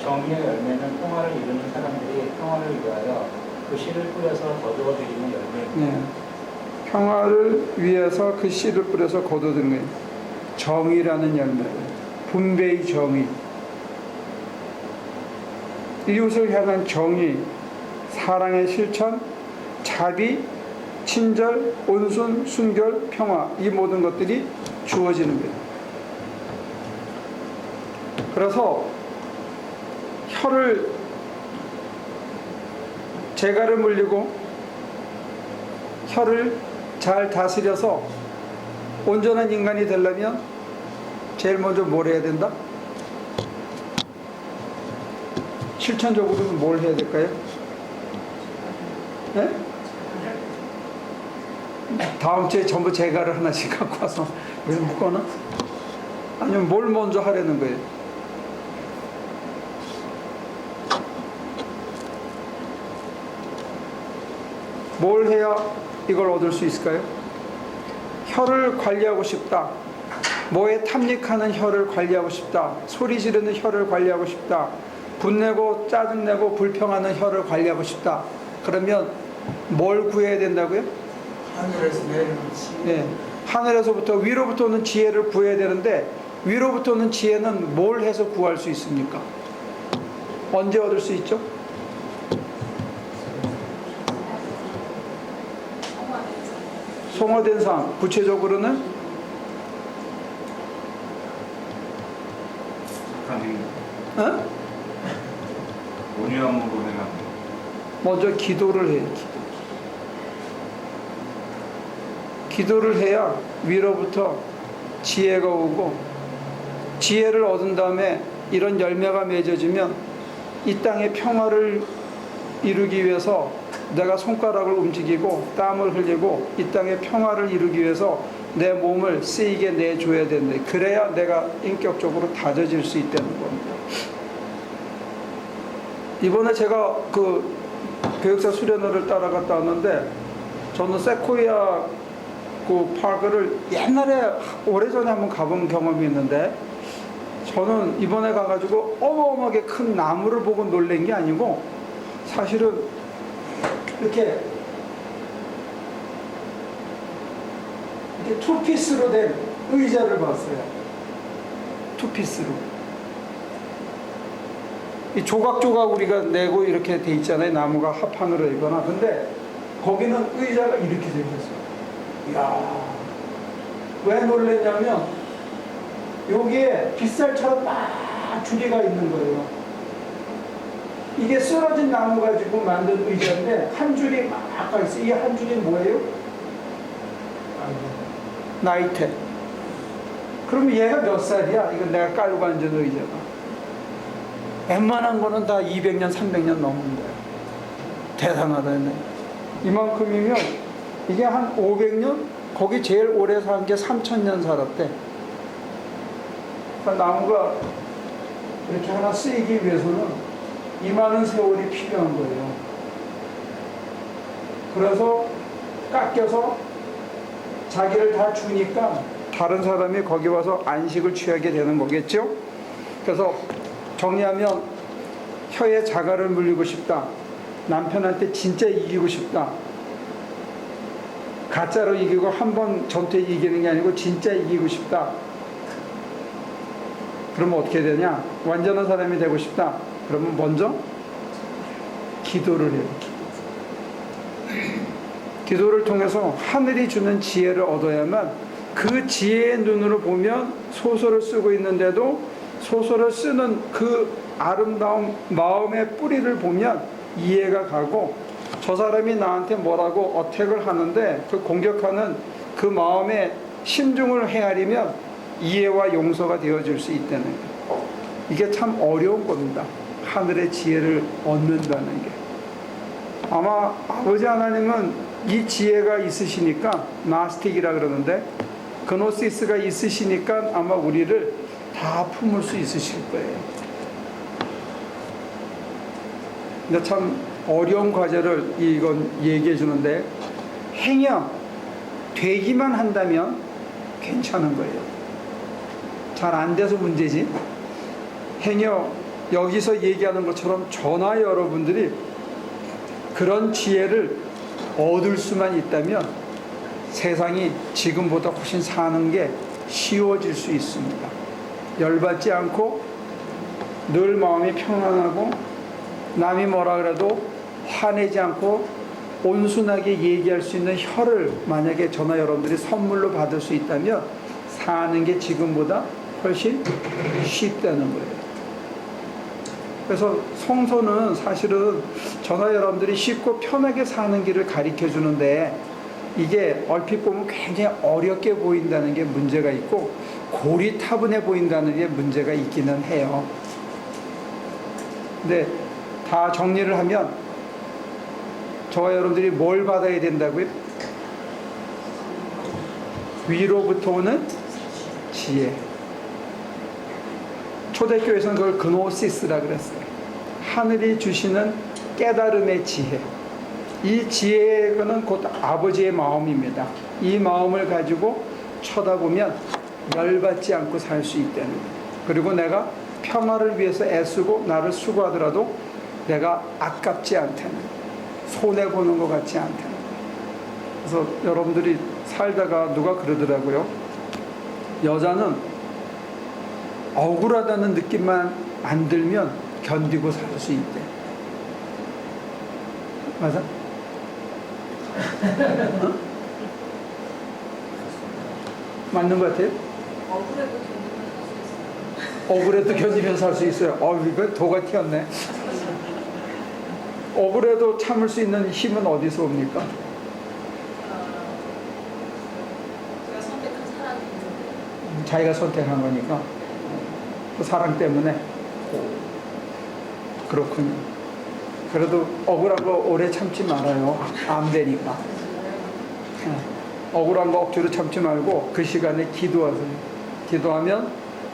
정의의 열매는 평화를 이루는 사람들이 평화를 위하여 그 씨를 뿌려서 거두어들이는 열매입니다. 네. 평화를 위해서 그 씨를 뿌려서 거두는 거예요. 정의라는 열매, 분배의 정의, 이웃을 향한 정의, 사랑의 실천, 자비, 친절, 온순, 순결, 평화, 이 모든 것들이 주어지는 거예요. 그래서 혀를, 재갈을 물리고 혀를 잘 다스려서 온전한 인간이 되려면 제일 먼저 뭘 해야 된다? 실천적으로는 뭘 해야 될까요? 네? 다음 주에 전부 재갈을 하나씩 갖고 와서 여기서 묶거나? 아니면 뭘 먼저 하려는 거예요? 뭘 해야 이걸 얻을 수 있을까요? 혀를 관리하고 싶다. 뭐에 탐닉하는 혀를 관리하고 싶다. 소리 지르는 혀를 관리하고 싶다. 분내고 짜증내고 불평하는 혀를 관리하고 싶다. 그러면 뭘 구해야 된다고요? 하늘에서 내리는 지혜 예, 하늘에서부터 위로부터 오는 지혜를 구해야 되는데 위로부터 오는 지혜는 뭘 해서 구할 수 있습니까? 언제 얻을 수 있죠? 송어된 삶, 구체적으로는 어? 온유함으로 행하는 먼저 기도를 해요. 기도를 해야 위로부터 지혜가 오고 지혜를 얻은 다음에 이런 열매가 맺어지면 이 땅의 평화를 이루기 위해서 내가 손가락을 움직이고 땀을 흘리고 이 땅의 평화를 이루기 위해서 내 몸을 쓰이게 내줘야 된다. 그래야 내가 인격적으로 다져질 수 있다는 겁니다. 이번에 제가 그 교육사 수련회를 따라갔다 왔는데 저는 세코이아 그 파크를 옛날에 오래전에 한번 가본 경험이 있는데 저는 이번에 가가지고 어마어마하게 큰 나무를 보고 놀란 게 아니고 사실은 이렇게 투피스로 된 의자를 봤어요. 투피스로. 이 조각조각 우리가 내고 이렇게 돼 있잖아요. 나무가 합판으로 있거나. 근데 거기는 의자가 이렇게 생겼어요. 이야, 왜 놀랬냐면 여기에 빗살처럼 막 줄기가 있는 거예요. 이게 쓰러진 나무 가지고 만든 의자인데 한 줄이 막 가있어요. 이 한 줄이 뭐예요? 나이테. 그럼 얘가 몇 살이야? 이건 내가 깔고 앉은 의자가. 웬만한 거는 다 200년, 300년 넘은 거야. 대단하다. 이만큼이면 이게 한 500년? 거기 제일 오래 산 게 3000년 살았대. 그러니까 나무가 이렇게 하나 쓰이기 위해서는 이 많은 세월이 필요한 거예요. 그래서 깎여서 자기를 다 주니까 다른 사람이 거기 와서 안식을 취하게 되는 거겠죠? 그래서 정리하면 혀에 자갈을 물리고 싶다. 남편한테 진짜 이기고 싶다. 가짜로 이기고 한 번 전투에 이기는 게 아니고 진짜 이기고 싶다. 그러면 어떻게 되냐? 완전한 사람이 되고 싶다. 그러면 먼저 기도를 해요. 기도를 통해서 하늘이 주는 지혜를 얻어야만 그 지혜의 눈으로 보면 소설을 쓰고 있는데도 소설을 쓰는 그 아름다운 마음의 뿌리를 보면 이해가 가고 저 사람이 나한테 뭐라고 어택을 하는데 그 공격하는 그 마음의 심중을 헤아리면 이해와 용서가 되어질 수 있다는 거예요. 이게 참 어려운 겁니다. 하늘의 지혜를 얻는다는 게. 아마 아버지 하나님은 이 지혜가 있으시니까 나스틱이라 그러는데 그노시스가 있으시니까 아마 우리를 다 품을 수 있으실 거예요. 근데 참 어려운 과제를 이건 얘기해 주는데 행여 되기만 한다면 괜찮은 거예요. 잘 안 돼서 문제지. 행여 여기서 얘기하는 것처럼 저나 여러분들이 그런 지혜를 얻을 수만 있다면 세상이 지금보다 훨씬 사는 게 쉬워질 수 있습니다. 열받지 않고 늘 마음이 평안하고 남이 뭐라 그래도 화내지 않고 온순하게 얘기할 수 있는 혀를 만약에 저나 여러분들이 선물로 받을 수 있다면 사는 게 지금보다 훨씬 쉽다는 거예요. 그래서 성서는 사실은 저나 여러분들이 쉽고 편하게 사는 길을 가르쳐 주는데 이게 얼핏 보면 굉장히 어렵게 보인다는 게 문제가 있고 고리타분해 보인다는 게 문제가 있기는 해요. 근데 다 정리를 하면 저와 여러분들이 뭘 받아야 된다고요? 위로부터 오는 지혜. 초대교회에서는 그걸 그노시스라 그랬어요. 하늘이 주시는 깨달음의 지혜. 이 지혜는 곧 아버지의 마음입니다. 이 마음을 가지고 쳐다보면 열받지 않고 살 수 있다는 거예요. 그리고 내가 평화를 위해서 애쓰고 나를 수고하더라도 내가 아깝지 않다는 거예요. 손해보는 것 같지 않다는 거예요. 그래서 여러분들이 살다가 누가 그러더라고요. 여자는 억울하다는 느낌만 안 들면 견디고 살 수 있대. 맞아? 어? 맞는 것 같아요? 억울해도 견디면 살 수 있어요. 이거 도가 튀었네. 억울해도 참을 수 있는 힘은 어디서 옵니까? 제가 선택한 사람이 있는데 자기가 선택한 거니까. 그 사랑 때문에. 그렇군요. 그래도 억울한 거 오래 참지 말아요. 안 되니까. 억울한 거 억지로 참지 말고 그 시간에 기도하세요. 기도하면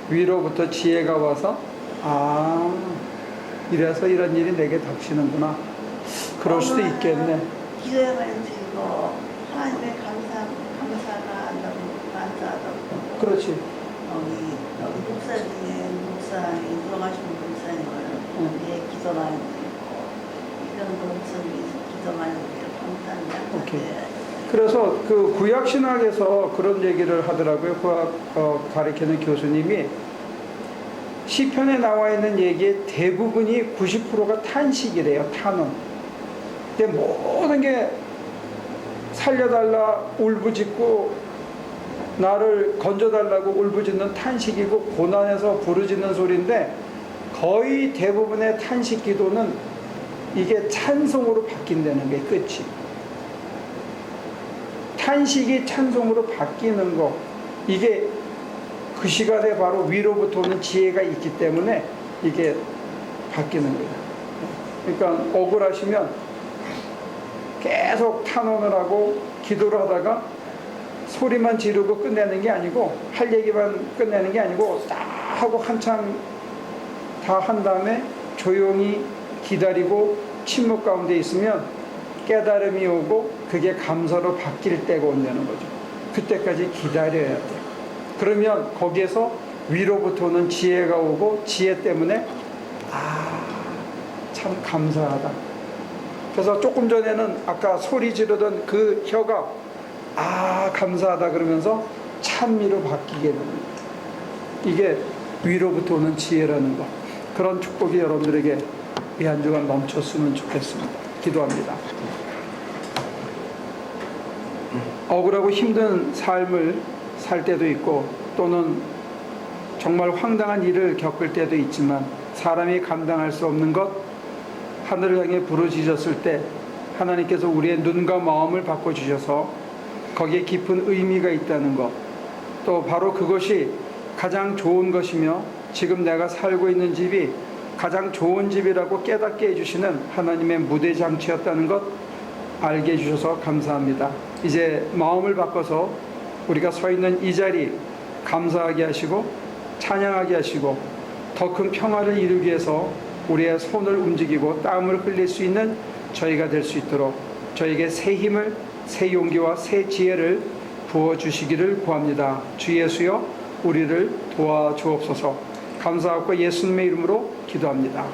위로부터 지혜가 와서 이래서 이런 일이 내게 닥치는구나. 그럴 수도 있겠네. 기도해가지고 이거 하나님의 감사가 안다고 그렇지. 여기 목사 중에 목사님 돌아가신 목사님은 내 기도만 이런 목사님이 기도만 감사합니다. 오케이. 그래서 그 구약 신학에서 그런 얘기를 하더라고요. 구약 가르치는 교수님이 시편에 나와 있는 얘기의 대부분이 90%가 탄식이래요. 탄원. 근데 모든 게 살려달라 울부짖고 나를 건져달라고 울부짖는 탄식이고 고난에서 부르짖는 소리인데 거의 대부분의 탄식 기도는 이게 찬송으로 바뀐다는 게 끝이. 탄식이 찬송으로 바뀌는 거, 이게 그 시간에 바로 위로부터 오는 지혜가 있기 때문에 이게 바뀌는 거예요. 그러니까 억울하시면 계속 탄원을 하고 기도를 하다가 소리만 지르고 끝내는 게 아니고 할 얘기만 끝내는 게 아니고 딱 하고 한참 다 한 다음에 조용히 기다리고 침묵 가운데 있으면 깨달음이 오고 그게 감사로 바뀔 때가 온다는 거죠. 그때까지 기다려야 돼요. 그러면 거기에서 위로부터 오는 지혜가 오고 지혜 때문에 참 감사하다. 그래서 조금 전에는 아까 소리 지르던 그 혀가 감사하다 그러면서 찬미로 바뀌게 됩니다. 이게 위로부터 오는 지혜라는 것. 그런 축복이 여러분들에게 이 한 주간 넘쳤으면 좋겠습니다. 기도합니다. 억울하고 힘든 삶을 살 때도 있고 또는 정말 황당한 일을 겪을 때도 있지만 사람이 감당할 수 없는 것 하늘을 향해 부르짖었을 때 하나님께서 우리의 눈과 마음을 바꿔주셔서 거기에 깊은 의미가 있다는 것, 또 바로 그것이 가장 좋은 것이며 지금 내가 살고 있는 집이 가장 좋은 집이라고 깨닫게 해주시는 하나님의 무대 장치였다는 것 알게 해주셔서 감사합니다. 이제 마음을 바꿔서 우리가 서 있는 이 자리 감사하게 하시고 찬양하게 하시고 더 큰 평화를 이루기 위해서 우리의 손을 움직이고 땀을 흘릴 수 있는 저희가 될 수 있도록 저에게 새 힘을, 새 용기와 새 지혜를 부어주시기를 구합니다. 주 예수여 우리를 도와주옵소서. 감사하고 예수님의 이름으로 기도합니다.